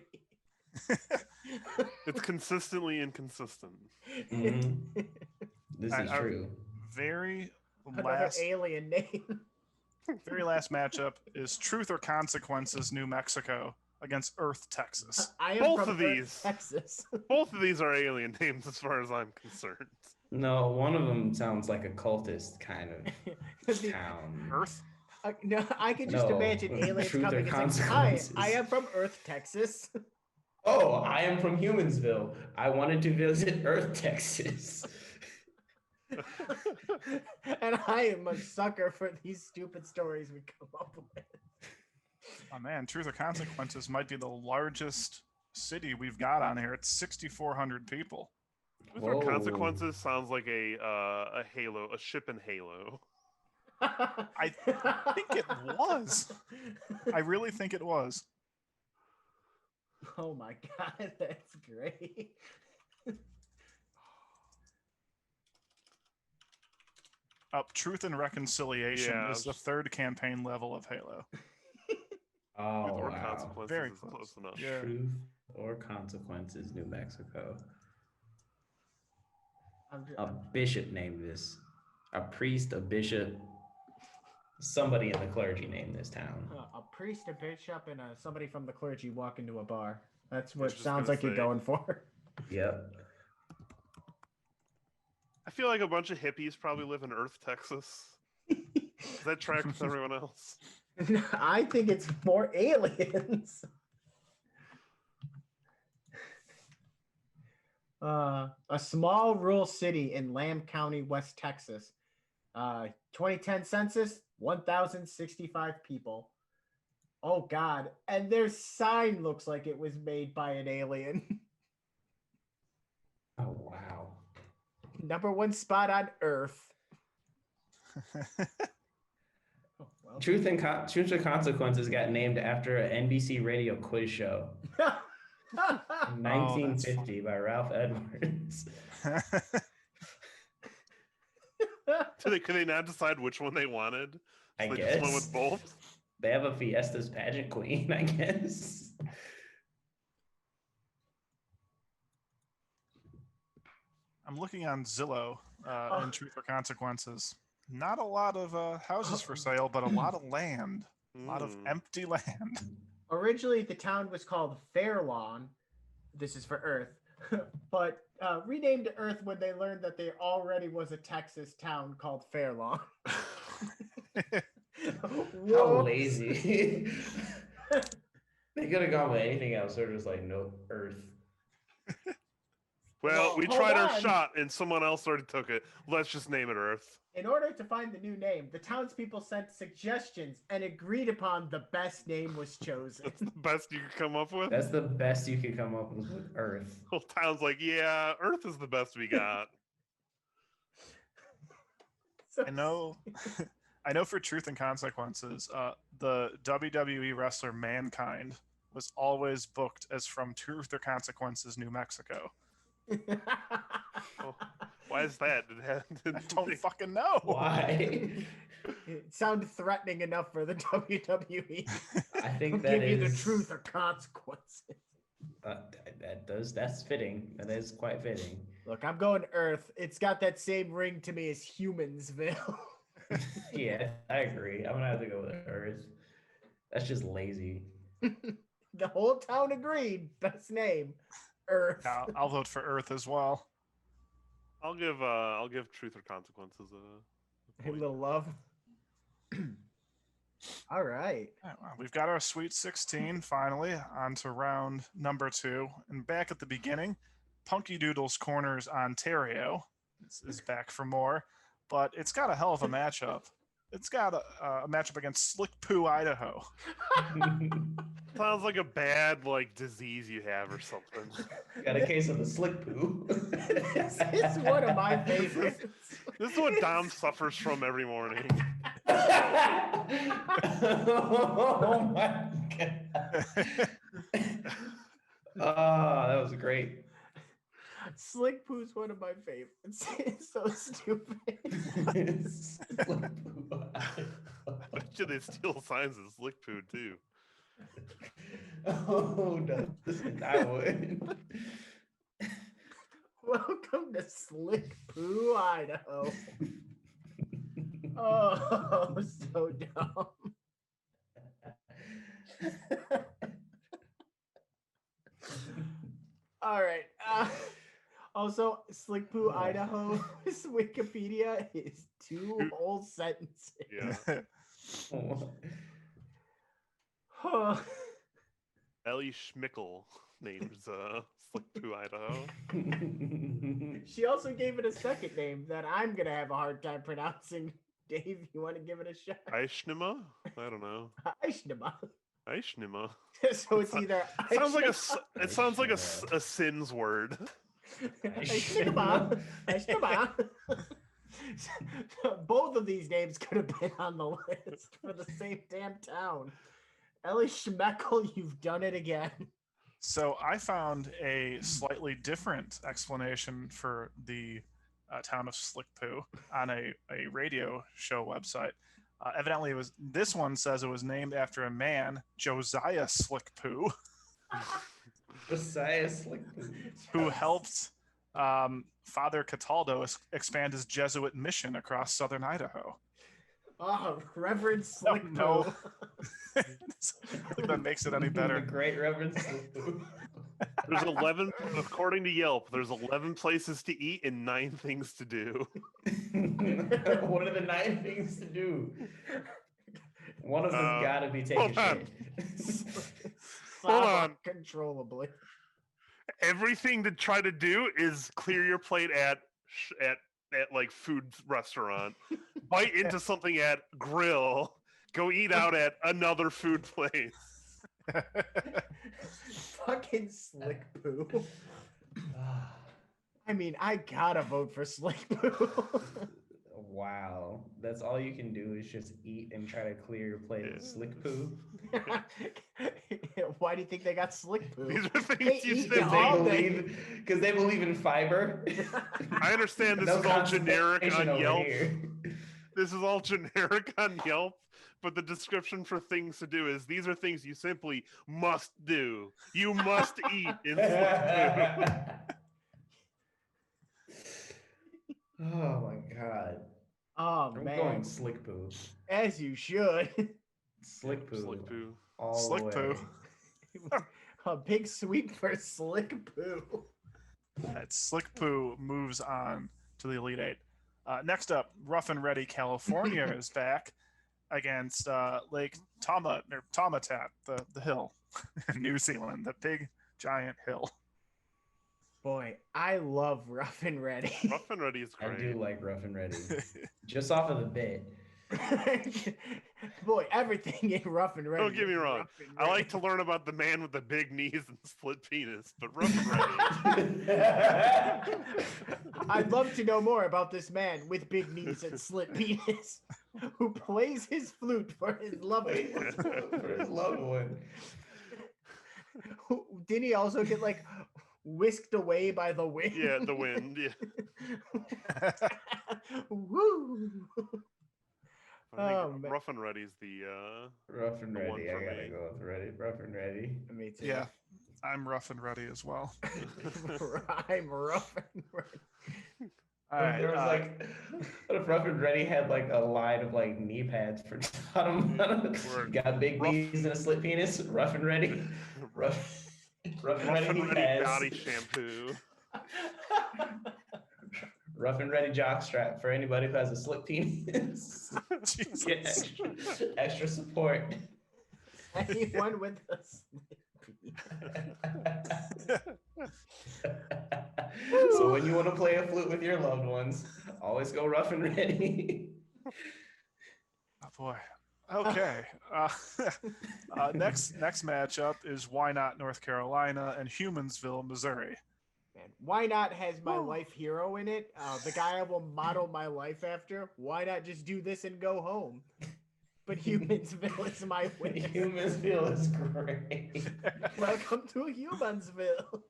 It's consistently inconsistent.
Mhm. This is
Our
true.
very
Another
last
alien name.
matchup is Truth or Consequences, New Mexico against Earth, Texas.
I am
Both
from
of
Earth,
these.
Texas.
Both of these are alien names as far as I'm concerned.
No, one of them sounds like a cultist kind of
The-
town.
Earth?
No, I can just
No.
imagine aliens
Truth or
coming and saying,
consequences.
"Hi, I am from Earth, Texas."
Oh, I am from Humansville. I wanted to visit Earth, Texas.
And I am a sucker for these stupid stories we come up with.
Oh man, Truth or Consequences might be the largest city we've got on here. It's 6,400 people.
Truth or
Whoa.
Consequences sounds like a Halo, a ship in Halo.
I think it was. I really think it was.
Oh my god, that's great.
Truth and Reconciliation
Yeah,
is the third campaign level of Halo.
Oh,
Truth or
wow.
Consequences
Very
is
close.
close enough.
Yeah.
Truth or Consequences, New Mexico. A bishop named this. A priest, a bishop. Somebody in the clergy named this town.
A priest, a bishop, and somebody from the clergy walk into a bar. That's
I
what
was just
sounds
gonna
like you're
say.
going for.
Yep.
I feel like a bunch of hippies probably live in Earth, Texas. Does that track with everyone else?
I think it's more aliens. A small rural city in Lamb County, West Texas. 2010 census, 1,065 people. Oh God! And their sign looks like it was made by an alien.
Oh, wow.
Number one spot on Earth. Oh, well.
Truth or Consequences got named after an NBC radio quiz show in 1950 by Ralph Edwards.
Could they not decide which one they wanted?
I
So they
guess.
just went with both?
They have a Fiesta's pageant queen, I guess.
I'm looking on Zillow and Truth or Consequences. Not a lot of houses for sale, but a lot of land. A lot of empty land.
Originally, the town was called Fairlawn. This is for Earth. But renamed to Earth when they learned that there already was a Texas town called Fairlawn.
How lazy. They could have gone with anything else. They're just like, nope, Earth.
Well, we
hold
tried our
on.
shot and someone else already took it. Let's just name it Earth.
In order to find the new name, the townspeople sent suggestions and agreed upon the best name was chosen.
That's the best you could come up with?
That's the best you could come up with Earth.
Whole town's like, yeah, Earth is the best we got.
So
I know for Truth and Consequences, the WWE wrestler Mankind was always booked as from Truth or Consequences, New Mexico.
Oh, why is that?
I don't fucking know.
Why?
It sounded threatening enough for the WWE.
I think
We'll
that
give you the
is-
truth or consequences.
That's fitting. That is quite fitting.
Look, I'm going Earth. It's got that same ring to me as Humansville.
Yeah, I agree. I'm gonna have to go with Earth. That's just lazy.
The whole town agreed. Best name, Earth.
Yeah, I'll vote for Earth as well.
I'll give Truth or Consequences a
A
point.
little love. All right.
Well, we've got our Sweet 16 finally on to round number 2. And back at the beginning, Punky Doodle's Corners, Ontario is back for more, but it's got a hell of a matchup. It's got a matchup against Slick Poo, Idaho.
Sounds like a bad disease you have or something.
Got a case of the slick poo.
This is one of my favorites.
This is what Dom suffers from every morning.
Oh my god. Oh, that was great.
Slick Poo's one of my favorites. It's so stupid.
Slick poo.
I bet you they steal signs of Slick Poo too.
Oh no, I would.
Welcome to Slick Poo, Idaho. Oh, so dumb. All right. Also, Slick Poo, Idaho's Wikipedia is 2 whole sentences.
Yeah.
Huh.
Ellie Schmickel names Slick Poo, Idaho.
She also gave it a second name that I'm going to have a hard time pronouncing. Dave, you want to give it a shot?
Eishnema? I don't know.
Eishnema.
Eishnima.
So it's either
Sounds like it sounds like a sins word.
Eishnima. Eishnima. Both of these names could have been on the list for the same damn town. Ellie Schmeckel, you've done it again.
So I found a slightly different explanation for the town of Slickpoo on a radio show website. Evidently, this one says it was named after a man, Josiah Slickpoo,
Josiah Slickpoo.
who helped Father Cataldo expand his Jesuit mission across southern Idaho.
Oh, Reverend Slickpoo.
No. I don't think that makes it any
The
better.
great Reverend Slickpoo.
There's 11, according to Yelp, there's 11 places to eat and 9 things to do.
What are the 9 things to do? One of them gotta be taking
hold on.
shit.
Hold on.
Uncontrollably.
Everything to try to do is clear your plate at like food restaurant, bite into something at grill, go eat out at another food place.
Fucking Slickpoo. I mean, I gotta vote for Slickpoo.
Wow. That's all you can do is just eat and try to clear your plate of slick poo.
Why do you think they got Slickpoo?
These are
They
things you
eat
said.
it all day.
Because they believe in fiber.
I understand this
No
is all generic
constipation
on
over
Yelp.
here.
This is all generic on Yelp, but the description for things to do is these are things you simply must do. You must eat in Slickpoo.
Oh my god.
Oh
I'm
man,
going slick poo.
as you should.
Slick poo.
Slickpoo.
All
Slick
the
poo.
way.
A big sweep for Slickpoo.
That Slickpoo moves on to the Elite Eight. Next up, Rough and Ready California is back against Lake Tamatat, the hill in New Zealand, the big giant hill.
Boy, I love Rough and Ready.
Rough and Ready is
I
great.
do like Rough and Ready. Just off of the bit.
Boy, everything in Rough and Ready.
Don't get me
is
wrong.
Rough and
I like
Ready.
to learn about the man with the big knees and split penis, but Rough and Ready.
I'd love to know more about this man with big knees and slit penis who plays his flute for his loved one.
For his loved one.
Didn't he also get like whisked away by the wind?
Yeah, the wind. Yeah.
Woo!
I think
Oh, man.
Rough and Ready's the
Rough and
The one
Ready. I
for
gotta
me.
go with Ready. Rough and Ready.
Me too.
Yeah, I'm Rough and Ready as well.
I'm rough and ready.
All right,
There was like, what if Rough and Ready had like a line of like knee pads for bottom?
Word.
Got big
Rough-
knees and a split penis. Rough and Ready. Rough and
Rough
Ready
and
knee
Ready
pads.
body shampoo.
Rough and Ready jock strap for anybody who has a split penis.
Jesus.
Get extra support.
Anyone with a slit
So when you want to play a flute with your loved ones, always go Rough and Ready.
Oh boy. Okay. Next matchup is Why Not North Carolina and Humansville, Missouri.
Man, why not has my life hero in it? The guy I will model my life after. Why not just do this and go home? But Humansville is my winner.
Humansville is great.
Welcome to Humansville.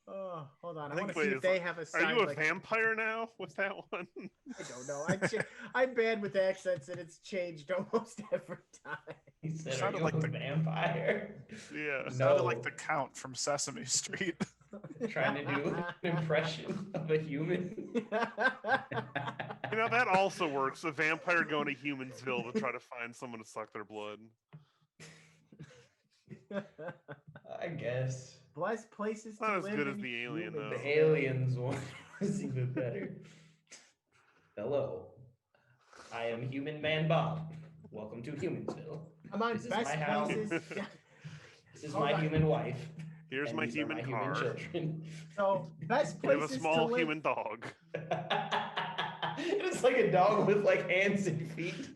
Oh, hold on. I want to see if they have a
Are
sign.
you a
like,
vampire now with that one?
I don't know. I'm bad with accents, and it's changed almost every time.
He said,
Sounded
"Are you
like
a
the-
vampire?"
Yeah.
Sounded
No.
like the Count from Sesame Street.
Trying to do an impression of a human.
You know, that also works. A vampire going to Humansville to try to find someone to suck their blood.
I guess.
Blessed places
Not
to
as
live
good
in
as the alien,
Humansville.
though.
The aliens one was even better. Hello. I am Human Man Bob. Welcome to Humansville.
I'm on
This is
best
my house.
places.
This is
Hold
my
on.
human wife.
Here's
and
my
these are
human car.
children.
So best
We have
places
a small
to live.
human dog.
It's like a dog with like hands and feet.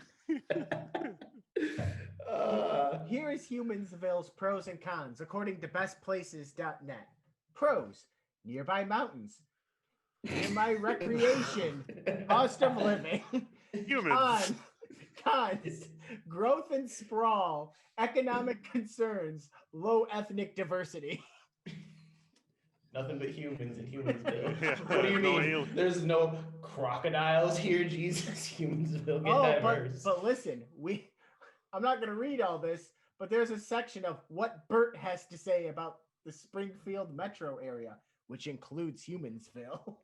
here is Humansville's pros and cons according to bestplaces.net. Pros: nearby mountains, nearby recreation, cost of living.
Humans.
Cons: growth and sprawl, economic concerns, low ethnic diversity.
Nothing but humans in Humansville.
Yeah,
What do you
no
mean?
aliens.
There's no crocodiles here, Jesus. Humansville, get
Oh,
diverse.
but listen, I'm not going to read all this, but there's a section of what Bert has to say about the Springfield metro area, which includes Humansville.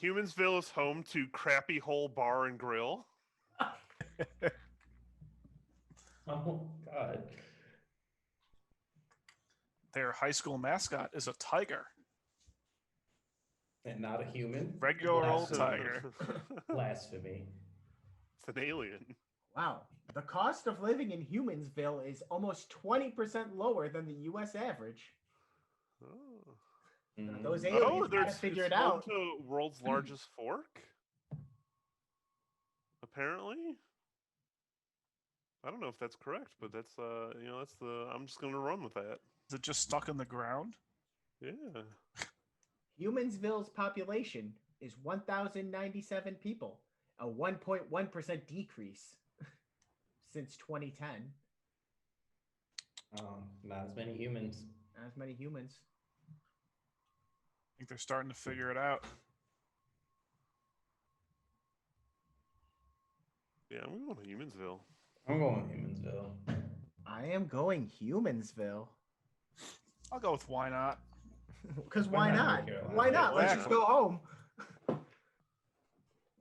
Humansville is home to Crappy Hole Bar and Grill.
Oh God.
Their high school mascot is a tiger.
And not a human.
Regular old
Blasphemy.
tiger.
Blasphemy.
It's an alien.
Wow. The cost of living in Humansville is almost 20% lower than the U.S. average.
Oh.
Those
Mhm.
aliens gotta figure it
home
out.
to world's largest fork. Apparently, I don't know if that's correct, but that's that's the. I'm just gonna run with that.
Is it just stuck in the ground?
Yeah.
Humansville's population is 1,097 people, a 1.1% decrease since 2010.
Not as many humans.
Not as many humans.
I think they're starting to figure it out.
Yeah, I'm going to Humansville.
I'm going Humansville.
I am going Humansville.
I'll go with why not.
Because
Why
why
not
not?
North Carolina?
Why not? Let's just
Exactly.
go home.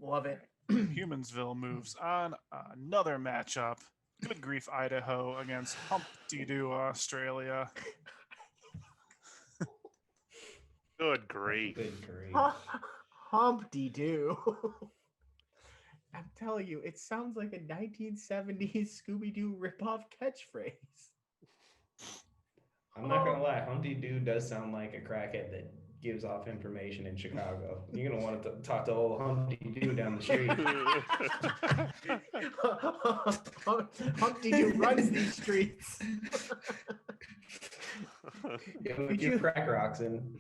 Love it.
Humansville moves on. Another matchup. Good grief, Idaho against Humpty Doo, Australia.
Good grief.
Good grief.
Humpty Doo. I'm telling you, it sounds like a 1970s Scooby-Doo ripoff catchphrase.
I'm not gonna lie, Humpty Doo does sound like a crackhead that gives off information in Chicago. You're gonna want to talk to old Humpty Doo down the street.
Humpty Doo runs these streets.
With your crack rocks and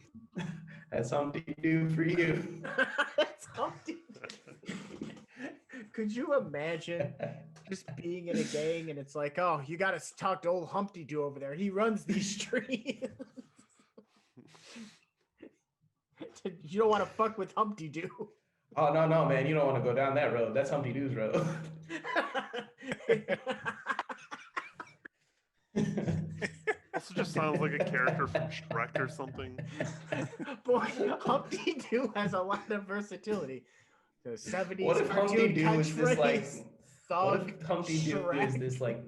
that's Humpty Doo for you.
It's Humpty Doo. Could you imagine just being in a gang and it's like, oh, you got to talk to old Humpty Doo over there. He runs these streets. You don't want to fuck with Humpty Doo.
Oh no, man, you don't want to go down that road. That's Humpty Doo's road.
Also, just sounds like a character from Shrek or something.
Boy, Humpty Doo has a lot of versatility. The 70s
What if Humpty
cartoon
Doo is this like?
catchphrase,
What
thug,
if Humpty Doo is
Shrek.
this like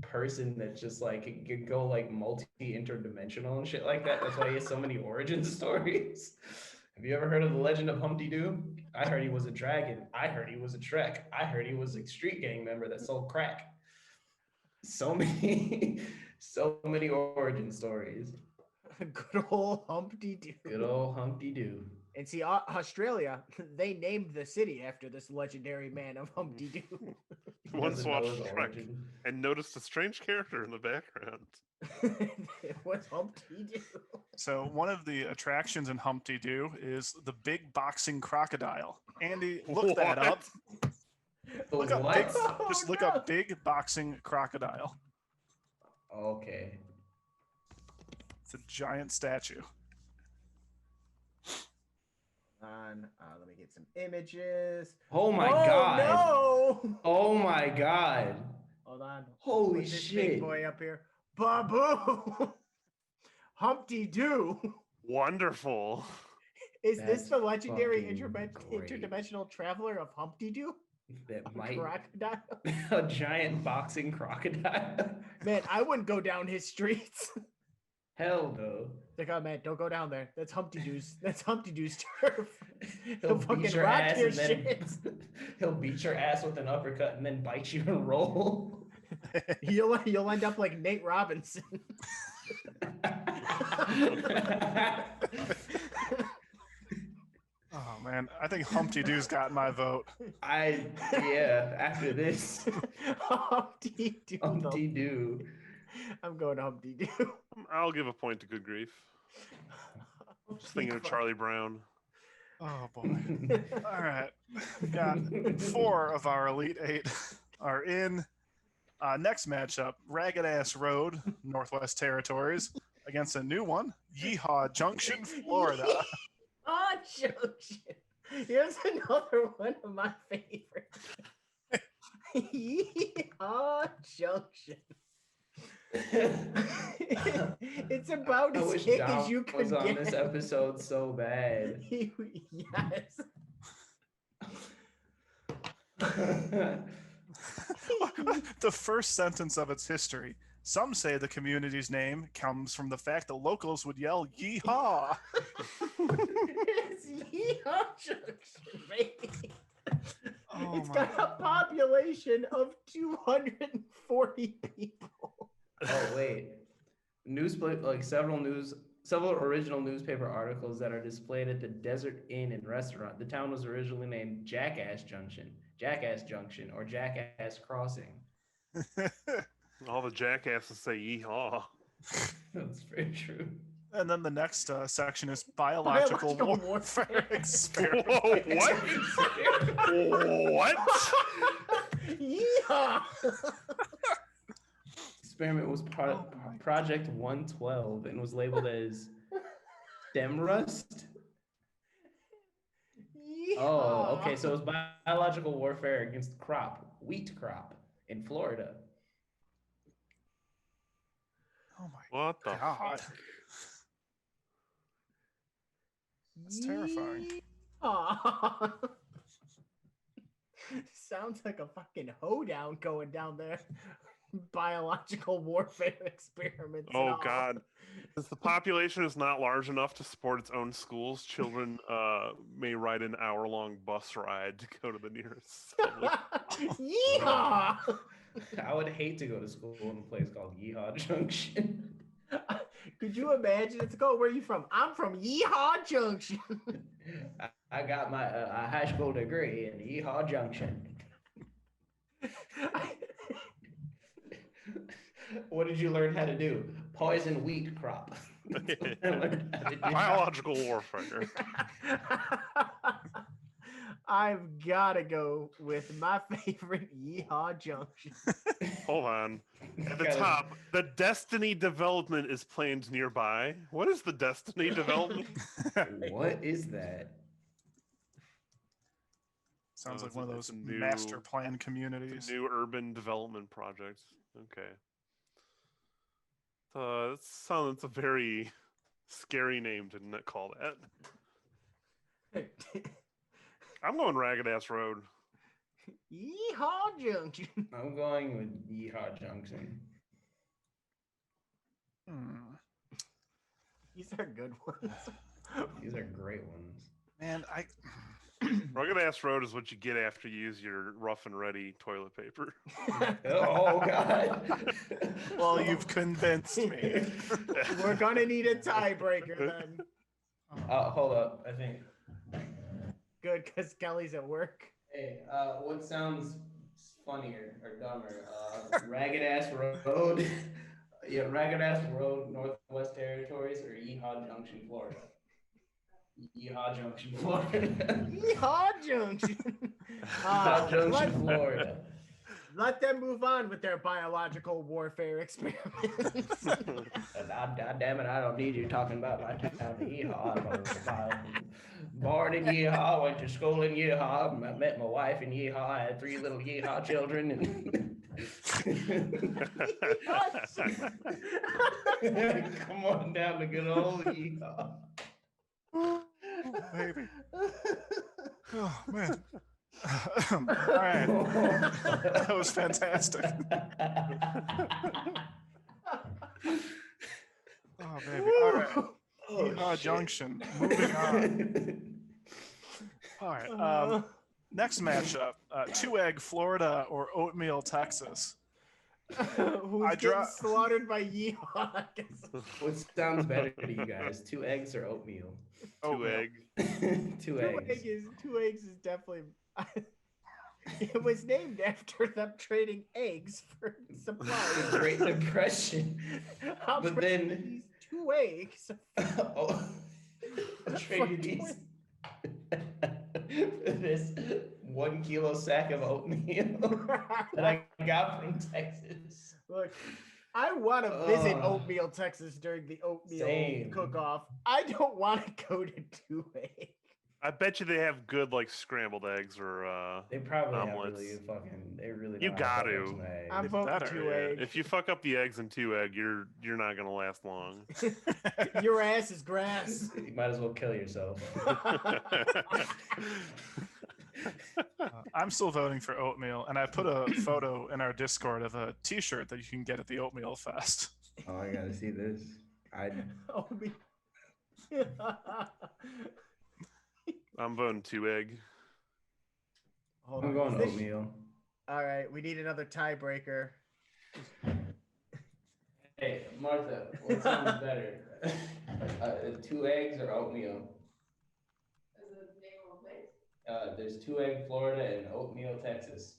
person that's just like it could go like multi-interdimensional and shit like that? That's why he has so many origin stories. Have you ever heard of the legend of Humpty Doo? I heard he was a dragon. I heard he was a Shrek. I heard he was a street gang member that sold crack. So many, so many origin stories.
Good old Humpty Doo.
Good old Humpty Doo.
And see, Australia, they named the city after this legendary man of Humpty Doo.
Once
Doesn't know
watched
his
Shrek
origin.
and noticed a strange character in the background.
It was Humpty Doo.
So one of the attractions in Humpty Doo is the big boxing crocodile. Andy, look that up.
The
Look up
what?
big, just look up big boxing crocodile.
Okay.
It's a giant statue.
Let me get some images.
Oh my
Oh,
god.
No!
Oh my god.
Hold on.
Holy
Put this
shit.
big boy up here. Babu! Humpty Doo.
Wonderful.
Is this
That's
the legendary
fucking great.
interdimensional traveler of Humpty Doo?
That might
Crocodile?
a giant boxing crocodile.
Man, I wouldn't go down his streets.
Hell no.
Like, oh man, don't go down there. That's Humpty Doo's. That's Humpty Doo's turf.
He'll
fucking
beat your
rock
ass
your
and then
shit.
he'll beat your ass with an uppercut and then bite you and roll.
You'll end up like Nate Robinson.
Oh man, I think Humpty Doo's got my vote.
After this,
Humpty Doodle.
Humpty Doo.
I'm going Humpty Doo.
I'll give a point to Good Grief. Just thinking of Charlie Brown.
Oh boy. All right. We got 4 of our Elite 8 are in. Next matchup, Ragged Ass Road, Northwest Territories, against a new one, Yeehaw Junction, Florida.
Yeehaw Junction. Here's another one of my favorites. Yeehaw Junction. It's about
I
as
wish
thick
Dom
as you could
was on
get.
this episode so bad.
Yes.
The first sentence of its history. Some say the community's name comes from the fact that locals would yell "Yeehaw!"
It's Yeehaw Junction, baby.
Oh
It's
my
got a population of 240 people.
Oh wait, several original newspaper articles that are displayed at the Desert Inn and Restaurant. The town was originally named Jackass Junction, or Jackass Crossing.
All the jackasses say yeehaw.
That's very true.
And then the next section is biological warfare experiment.
Whoa, what? What?
Yeehaw!
Experiment was part of Project 112 and was labeled as stem rust. Oh, okay. So it was biological warfare against wheat crop in Florida.
Oh my
What the
god.
fuck?
That's terrifying.
Yeehaw. Sounds like a fucking hoedown going down there. Biological warfare experiments. and
Oh
all.
god. Since the population is not large enough to support its own schools, children may ride an hour-long bus ride to go to the nearest public.
Yeehaw!
I would hate to go to school in a place called Yeehaw Junction.
Could you imagine? It's go. Where are you from? I'm from Yeehaw Junction.
I got my high school degree in Yeehaw Junction. What did you learn how to do? Poison wheat crop. I learned how to do.
Biological warfare.
I've got to go with my favorite Yeehaw Junction.
Hold on. At the
Gotta-
top, the Destiny development is planned nearby. What is the Destiny development?
What is that?
Sounds
Oh,
like one of
it's
those
a new-
master plan
It's
communities.
a new urban development project. Okay. It's a very scary name to call that. I'm going Ragged Ass Road.
Yeehaw Junction.
I'm going with Yeehaw Junction.
Hmm.
These are good ones.
These are great ones.
Man,
Rugged Ass Road is what you get after you use your rough and ready toilet paper.
Oh God!
well, you've convinced me.
We're gonna need a tiebreaker then.
Hold up. I think.
Good, because Kelly's at work.
Hey, what sounds funnier or dumber? Ragged Ass Road. Yeah, Ragged Ass Road, Northwest Territories, or Yeehaw Junction, Florida. Yeehaw Junction, Florida.
Yeehaw Junction.
Yeehaw Junction, Florida.
Let them move on with their biological warfare experiments.
God damn it, I don't need you talking about my town, Yeehaw. Born in Yeehaw, went to school in Yeehaw, I met my wife in Yeehaw, I had 3 little Yeehaw children. Come on down to good old Yeehaw.
Oh, baby. Oh, man. All right. That was fantastic. Oh, baby. All right. Yeehaw Junction. Moving on. All right. Next matchup, 2 Egg, Florida, or Oatmeal, Texas.
Who's getting slaughtered by yeehaw?
What sounds better to you guys? 2 eggs or oatmeal?
2 egg.
2 eggs.
Two eggs is definitely. It was named after them trading eggs for supplies.
The Great Depression.
How
But
much
then-
are these 2 eggs.
Oh, traded these. This 1 kilo sack of oatmeal that I got from Texas.
Look, I want to visit
Ugh.
Oatmeal, Texas during the oatmeal
Same.
cook-off. I don't want to go to 2 eggs.
I bet you they have good like scrambled eggs or
They probably
omelets.
have really fucking. They really.
You
know how
got
fuck up
to.
some eggs.
I'm
It's
voting
better,
2
yeah.
eggs.
if you fuck up the eggs in 2 egg, you're not gonna last long.
Your ass is grass.
You might as well kill yourself.
I'm still voting for oatmeal, and I put a photo in our Discord of a T-shirt that you can get at the Oatmeal Fest.
Oh, I gotta see this.
Oatmeal.
I'm voting 2 egg.
Hold
I'm
on,
going
is this-
oatmeal.
All right, we need another tiebreaker.
Hey, Martha, what sounds better? 2 eggs or oatmeal?
Is it the name of a place?
There's 2 egg Florida and oatmeal Texas.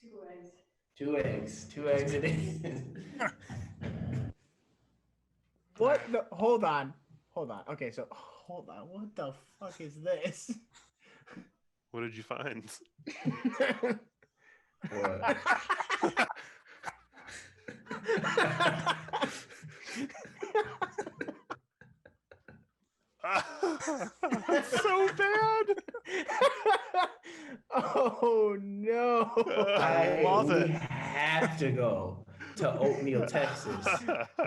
2 eggs.
2 eggs. 2 eggs it is.
What? The, hold on. Okay, so hold on. What the fuck is this?
What did you find?
What?
So bad.
Oh no!
I love
we
it.
have to go to Oatmeal, Texas.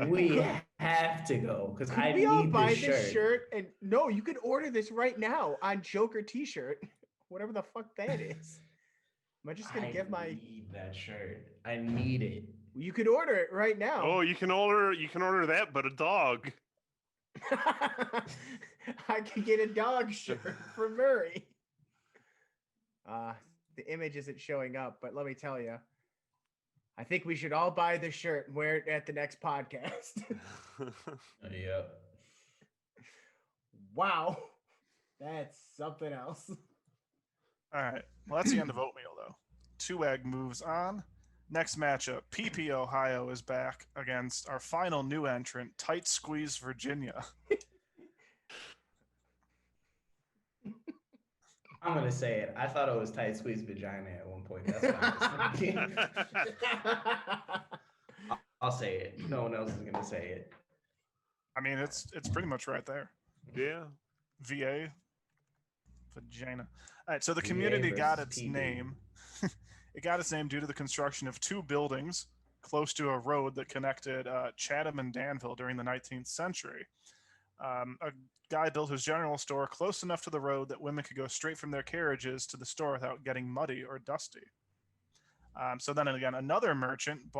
We have to go because I
Can we all
need
buy
this
this
shirt.
shirt? And no, you could order this right now on Joker T-shirt, whatever the fuck that is. Am I just gonna give my?
need that shirt. I need it.
You could order it right now.
Oh, you can order that, but a dog.
I could get a dog shirt for Murray. The image isn't showing up, but let me tell you, I think we should all buy this shirt and wear it at the next podcast.
Yep.
Wow, that's something else.
All right. Well, that's the end of oatmeal, though. 2 egg moves on. Next matchup, PP Ohio is back against our final new entrant, Tight Squeeze Virginia.
I'm gonna say it. I thought it was tight squeeze vagina at one point. That's what I was thinking. I'll say it. No one else is gonna say it.
I mean, it's pretty much right there.
Yeah.
VA vagina. All right, so the community got
versus
its
PD.
name. It got its name due to the construction of 2 buildings close to a road that connected Chatham and Danville during the 19th century. A guy built his general store close enough to the road that women could go straight from their carriages to the store without getting muddy or dusty. So then again, another merchant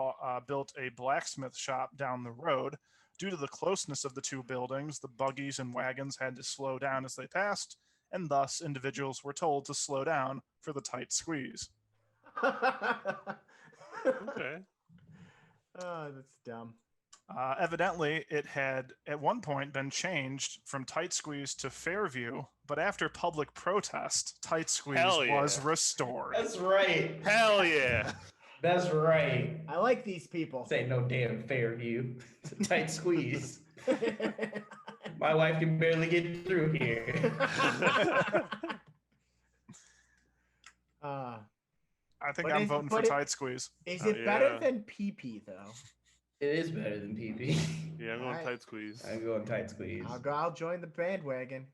built a blacksmith shop down the road. Due to the closeness of the 2 buildings, the buggies and wagons had to slow down as they passed, and thus individuals were told to slow down for the tight squeeze.
Okay.
Oh, that's dumb.
Evidently, it had at one point been changed from Tight Squeeze to Fairview, but after public protest, Tight Squeeze
Hell yeah.
was restored.
That's right.
Hell yeah.
That's right.
I like these people.
This ain't no damn Fairview. It's a tight squeeze. My wife can barely get through here.
I think
But
I'm
is-
voting for
but it-
Tight Squeeze.
Is
Oh,
it better
yeah.
than PP though?
It is better than PP.
Yeah, I'm going
Alright.
tight squeeze.
I'm going tight squeeze.
I'll join the bandwagon.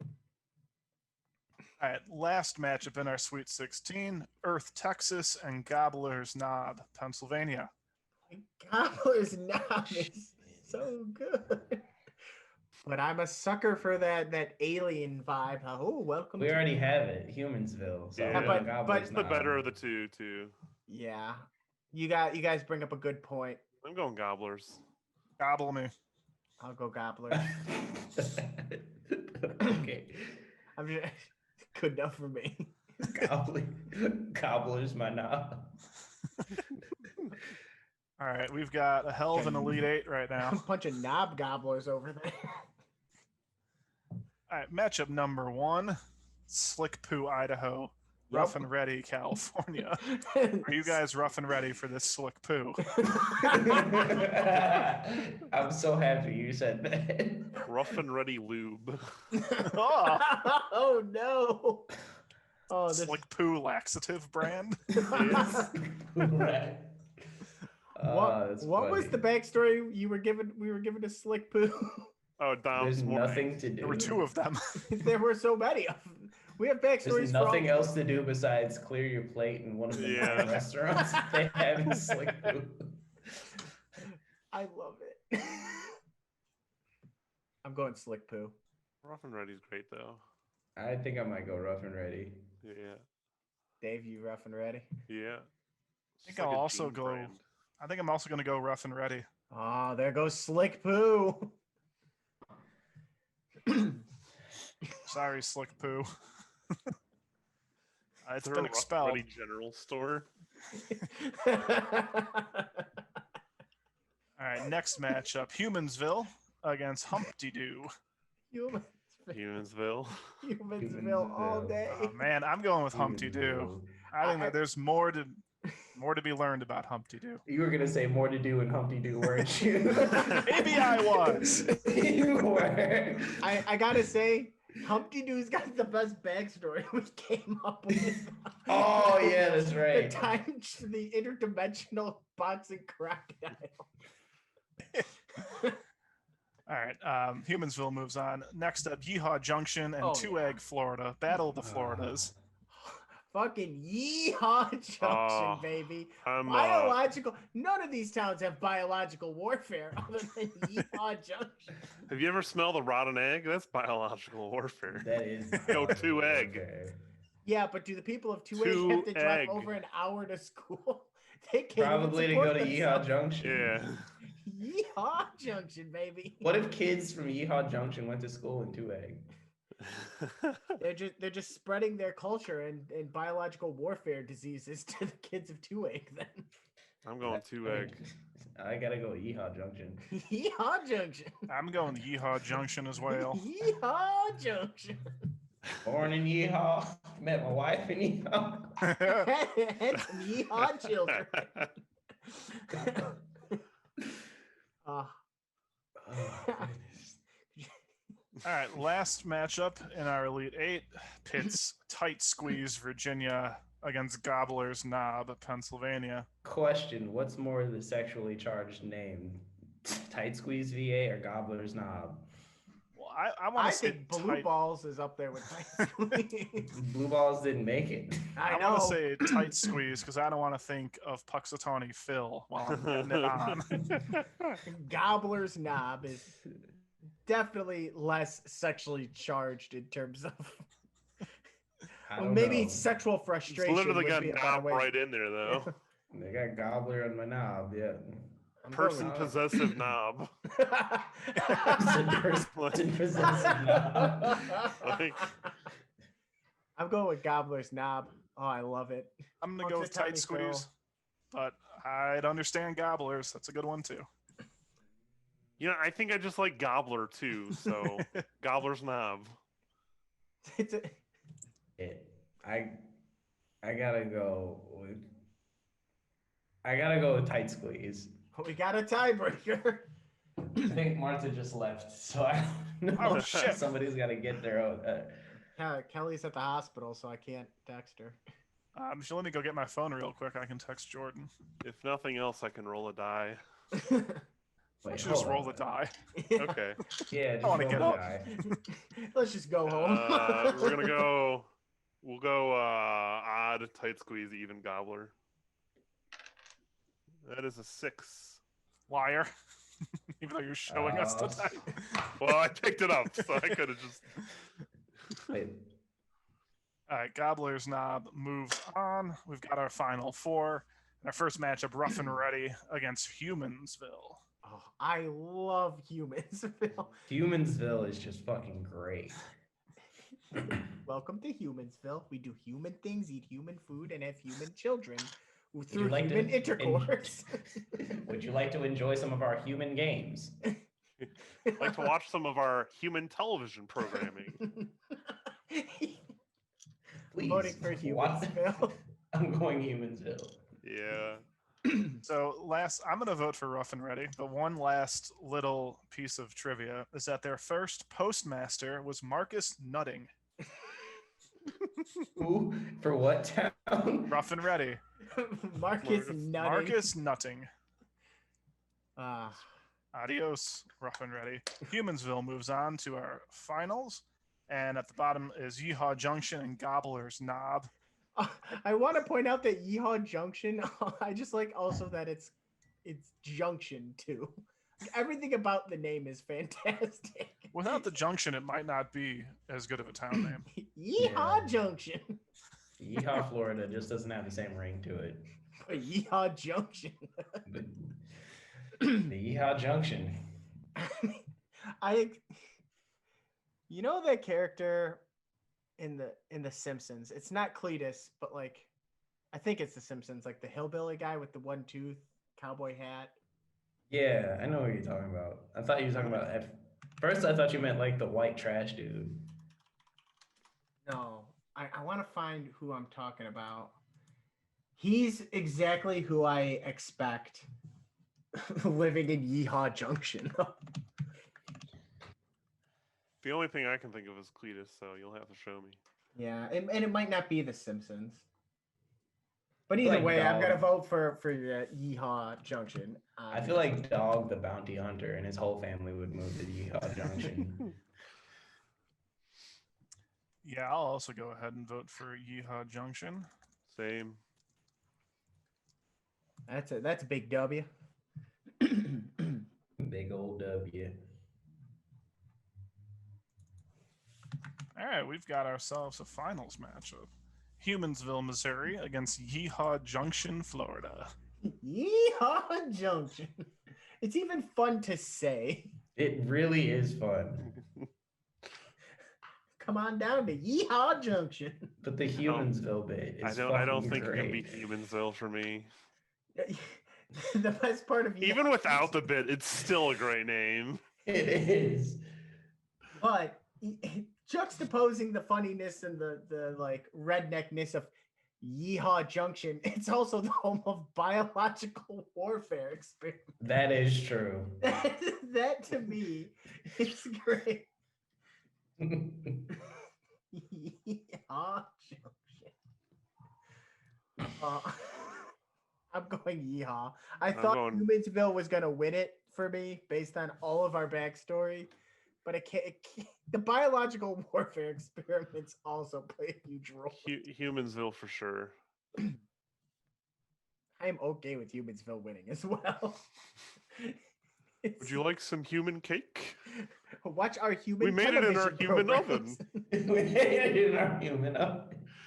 All right, last matchup in our Sweet 16, Earth, Texas, and Gobbler's Knob, Pennsylvania.
Gobbler's Knob is so good. But I'm a sucker for that alien vibe. Oh, welcome.
We
to-
already have it, Humansville. So
Yeah,
I'm
but-
going Gobbler's
It's the
Knob.
better of the 2, too.
Yeah, you guys bring up a good point.
I'm going gobblers.
Gobble me.
I'll go Gobbler.
Okay.
I'm just good enough for me.
Gobbler's my knob.
All right, we've got a hell of an Elite Eight right
A
now.
bunch of knob gobblers over there.
All right, matchup number 1, Slick Poo, Idaho, Rough and Ready, California. Are you guys rough and ready for this Slick Poo?
I'm so happy you said that.
Rough and Ready Lube.
Oh,
Oh no! Oh, this
Slick Poo laxative brand.
Right.
what was the backstory you were given? We were given a Slick Poo.
Oh, Dom's
There's
morning.
nothing to do.
There were 2 of them.
There were so many of them. We have backstories.
There's nothing else to do besides clear your plate in one of the
Yeah.
9 restaurants that they have in Slick Poo.
I love it. I'm going Slick Poo.
Rough and Ready's great though.
I think I might go Rough and Ready.
Yeah.
Dave, you rough and ready?
Yeah.
I think I'll also go. I think I'm also going to go Rough and Ready.
Oh, there goes Slick Poo.
Sorry, Slick Poo. It's
Is there
been
a Rough and
expelled.
Ready general store?
All right, next matchup: Humansville against Humpty Doo.
Humansville.
Humansville all day.
Oh, man, I'm going with Humpty Doo. I think that there's more to be learned about Humpty Doo.
You were gonna say more to do in Humpty Doo, weren't you?
Maybe I was.
You were.
I gotta say, Humpty Doo's got the best backstory we came up with.
Oh yeah, that's
The
right.
time, the interdimensional boxing crocodile.
All right, Humansville moves on. Next up, Yeehaw Junction and
Oh,
Two Egg, Florida. Battle of the Floridas.
Fucking Yeehaw Junction,
Oh,
baby.
I'm
Biological. None of these towns have biological warfare other than Yeehaw Junction.
have you ever smelled a rotten egg? That's biological warfare.
That is.
Go 2 egg.
Okay.
Yeah, but do the people of Two Egg
Two
have to drive
Egg.
over an hour to school? They can't
Probably to
even
go
support
to Yeehaw
themselves.
Junction.
Yeah.
Yeehaw Junction, baby.
What if kids from Yeehaw Junction went to school in 2 Egg?
They're just spreading their culture and biological warfare diseases to the kids of Two Egg. Then
I'm going 2 egg.
I gotta go Yeehaw Junction.
Yeehaw Junction.
I'm going Yeehaw Junction as well.
Yeehaw Junction.
Born in Yeehaw, met my wife in Yeehaw.
And some Yeehaw children. Ah.
Oh, goodness.
All right, last matchup in our Elite Eight pits Tight Squeeze, Virginia against Gobbler's Knob, Pennsylvania.
Question: what's more the sexually charged name? Tight Squeeze VA or Gobbler's Knob?
Well, I want
I
to say
think Blue
tight,
Balls is up there with Tight Squeeze.
Blue Balls didn't make it.
I
I
know.
want to say Tight Squeeze because I don't want to think of Puxatawny Phil while I'm getting it on.
Gobbler's Knob is definitely less sexually charged in terms of
I
well,
don't
maybe
know.
sexual
It's
frustration.
literally
would
got
be a better
knob
way.
right in there though.
They got Gobbler on my knob. Yeah.
I'm going
Person
with-
possessive knob.
Person possessive knob.
Like,
I'm going with Gobbler's Knob. Oh, I love it.
I'm going to go with Tight
Puxatawny
Squeeze,
Phil.
but I'd understand Gobblers. That's a good one too.
you know, I think I just like Gobbler too. So Gobbler's knob.
It's a,
I gotta go with. I gotta go with Tight Squeeze.
we got a tiebreaker.
I think Martha just left, so I don't know.
Oh, shit.
Somebody's got to get their own.
Kelly's at the hospital, so I can't text her.
If you let me go get my phone real quick, I can text Jordan.
If nothing else, I can roll a die.
Why don't you just roll the die?
Okay.
Yeah, just
I wanna
roll
get
the
up.
die.
Let's just go home.
We're gonna go. We'll go odd, Tight Squeeze, even Gobbler. That is a 6.
Liar. Even though you're showing us the die.
Well, I picked it up, so I could have just.
Wait,
All right, Gobbler's Knob moves on. We've got our final 4. And our first matchup, Rough and Ready against Humansville.
Oh, I love Humansville.
Humansville is just fucking great.
Welcome to Humansville. We do human things, eat human food, and have human children. through
like
human intercourse.
Would you like to enjoy some of our human games?
Like to watch some of our human television programming.
Please.
Voting for Humansville.
I'm going Humansville.
Yeah.
So I'm going to vote for Rough and Ready, but one last little piece of trivia is that their first postmaster was Marcus Nutting.
Who? For what town?
Rough and Ready.
Marcus Nutting.
Marcus Nutting.
Ah.
Adios, Rough and Ready. Humansville moves on to our finals, and at the bottom is Yeehaw Junction and Gobbler's Knob.
I want to point out that Yeehaw Junction, I just like also that it's Junction too. Everything about the name is fantastic.
Without the junction, it might not be as good of a town name.
Yeehaw Junction.
Yeehaw, Florida just doesn't have the same ring to it.
Yeehaw Junction.
The Yeehaw Junction.
You know that character in the Simpsons? It's not Cletus, but like I think it's the Simpsons, like the hillbilly guy with the one tooth cowboy hat.
Yeah, I know what you're talking about. I thought you were talking about at first I thought you meant like the white trash dude.
No, I want to find who I'm talking about. He's exactly who I expect living in Yeehaw Junction.
The only thing I can think of is Cletus, so you'll have to show me.
Yeah, and it might not be the Simpsons. But either
Like
way, I'm
Dog.
gonna vote for Yeehaw Junction.
I feel like Dog the Bounty Hunter and his whole family would move to Yeehaw Junction.
Yeah, I'll also go ahead and vote for Yeehaw Junction.
Same.
that's a big W.
Big old W.
All right, we've got ourselves a finals matchup. Humansville, Missouri against Yeehaw Junction, Florida.
Yeehaw Junction. It's even fun to say.
It really is fun.
Come on down to Yeehaw Junction.
But the Humansville bit is
I don't
fucking
think it can be
great.
Humansville for me.
The best part of
Even without the bit, it's still a great name.
It is.
but juxtaposing the funniness and the like redneckness of Yeehaw Junction, it's also the home of biological warfare experiment.
That is true.
That to me is great. Yeehaw Junction. I'm going Yeehaw. I thought Humansville was gonna win it for me based on all of our backstory, but it can't. The biological warfare experiments also play a huge role.
Humansville for sure.
I'm okay with Humansville winning as well.
Would you like some human cake?
Watch our human.
We made it in our
television
human oven.
We made it in our human oven.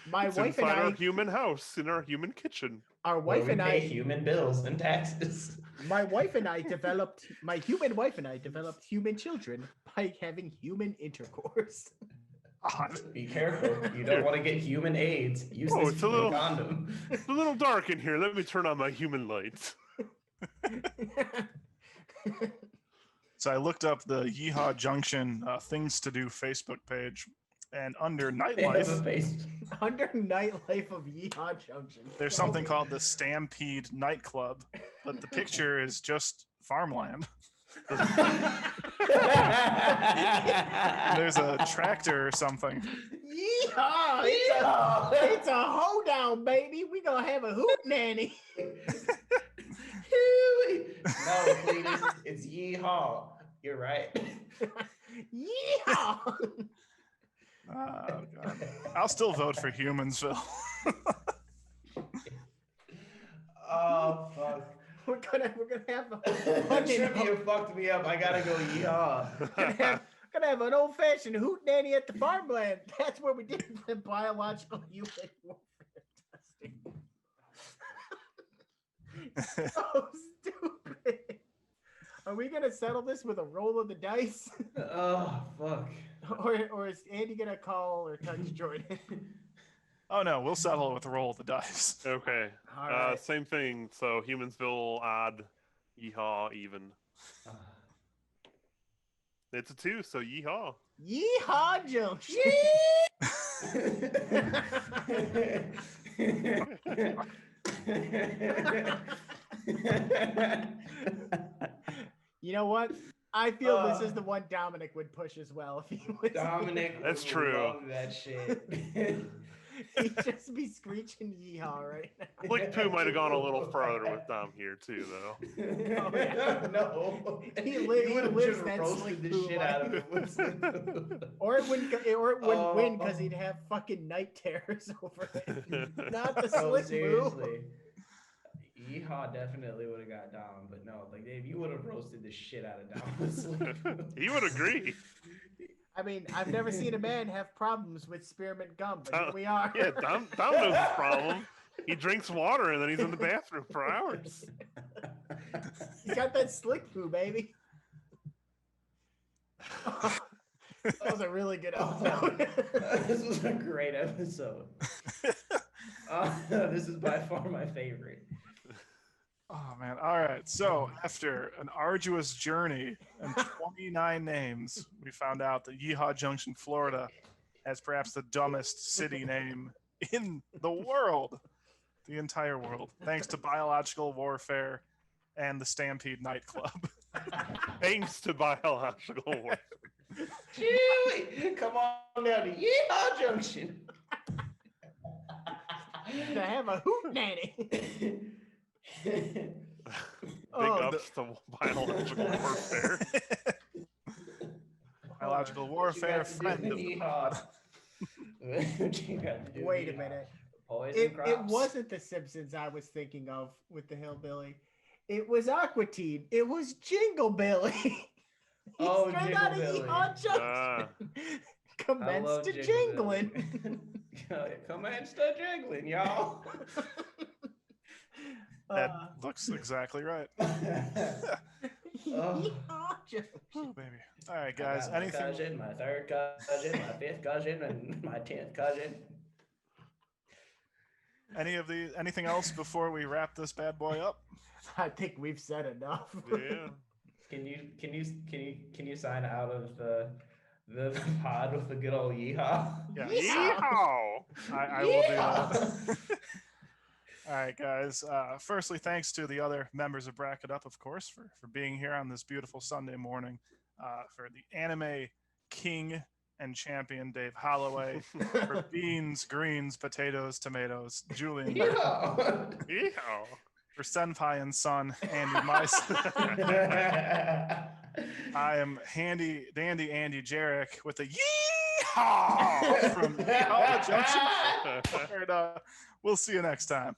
My
It's
wife and
inside
I.
our human house, in our human kitchen.
Our
Where
wife
we
and
pay
I.
human bills and taxes.
My wife and I developed. My human wife and I developed human children by having human intercourse.
Be careful. You don't want to get human AIDS. Use this
it's a little-
condom.
It's a little dark in here. Let me turn on my human lights.
So I looked up the Yeehaw Junction things to do Facebook page, and under
They have a
nightlife,
face.
Under nightlife of Yeehaw Junction.
there's something called the Stampede Nightclub, but the picture is just farmland. There's a tractor or something.
Yeehaw! It's a hoedown, baby. We gonna have a hoot nanny.
No, Cletus, it's yeehaw. You're right.
Yeehaw!
Oh, God. I'll still vote for Humansville.
Oh fuck.
We're gonna have a
Trivia fucked me up. I gotta go yeehaw.
gonna have an old fashioned hoot nanny at the farmland. That's where we did the biological human warfare testing. So stupid. Are we gonna settle this with a roll of the dice,
Oh fuck.
or is Andy gonna call or touch Jordan?
Oh no, we'll settle with a roll of the dice.
Okay.
All right.
Same thing. So Humansville, odd. Yeehaw, even. It's a 2, so yeehaw.
Yeehaw Junction. You know what? I feel this is the one Dominic would push as well if he was.
Dominic,
That's
would
true.
love that shit.
He'd just be screeching yeehaw right now.
Flick Poo might have gone a little further with Dom here too, though.
Oh, yeah.
No,
He
you
would
would
have
have just
that
roasted the
Slick
shit
Poo
out of
life.
it with Slick Poo.
Or it wouldn't win because
Oh.
he'd have fucking night terrors over it. Not the
No,
Slick Poo.
seriously. Yeehaw definitely would have got Dom, but no, like Dave, you would have roasted the shit out of Dom with Slick Poo.
He would agree.
I mean, I've never seen a man have problems with spearmint gum, but here we are.
Yeah, Dom knows the problem. He drinks water and then he's in the bathroom for hours.
He's got that Slick Poo, baby. That was a really good episode.
This was a great episode. This is by far my favorite.
Oh man! All right. So after an arduous journey and 29 names, we found out that Yeehaw Junction, Florida, has perhaps the dumbest city name in the world, the entire world, thanks to biological warfare and the Stampede nightclub.
Thanks to biological warfare.
Chewie, come on down to Yeehaw Junction.
To have a hoot nanny.
Big
Oh,
ups to biological warfare.
Biological warfare, friend of the pod.
Wait a minute. It wasn't the Simpsons I was thinking of with the hillbilly. It was Aqua Teen. It was Jingle Billy. He's
Oh,
straight
Jingle
out of
Billy.
Yeehaw Junction. Commence
love
to
Jingle
jingling.
Commence to jingling, y'all.
That looks exactly right.
Yeehaw Junction.
Oh, baby. All right, guys.
My
Anything?
cousin, my third cousin, my fifth cousin, and my 10th cousin.
Anything else before we wrap this bad boy up?
I think we've said enough.
Yeah.
Can you sign out of the pod with a good old yeehaw?
Yeah.
Yeehaw!
I will do that. All right, guys. Firstly, thanks to the other members of Bracket Up, of course, for being here on this beautiful Sunday morning. For the anime king and champion, Dave Holloway. For beans, greens, potatoes, tomatoes, Julian.
Yeehaw!
Yeehaw!
For Senpai and Son, Andy Mice. I am Dandy Andy Jarek with a yeehaw from Yeehaw Junction. And, we'll see you next time.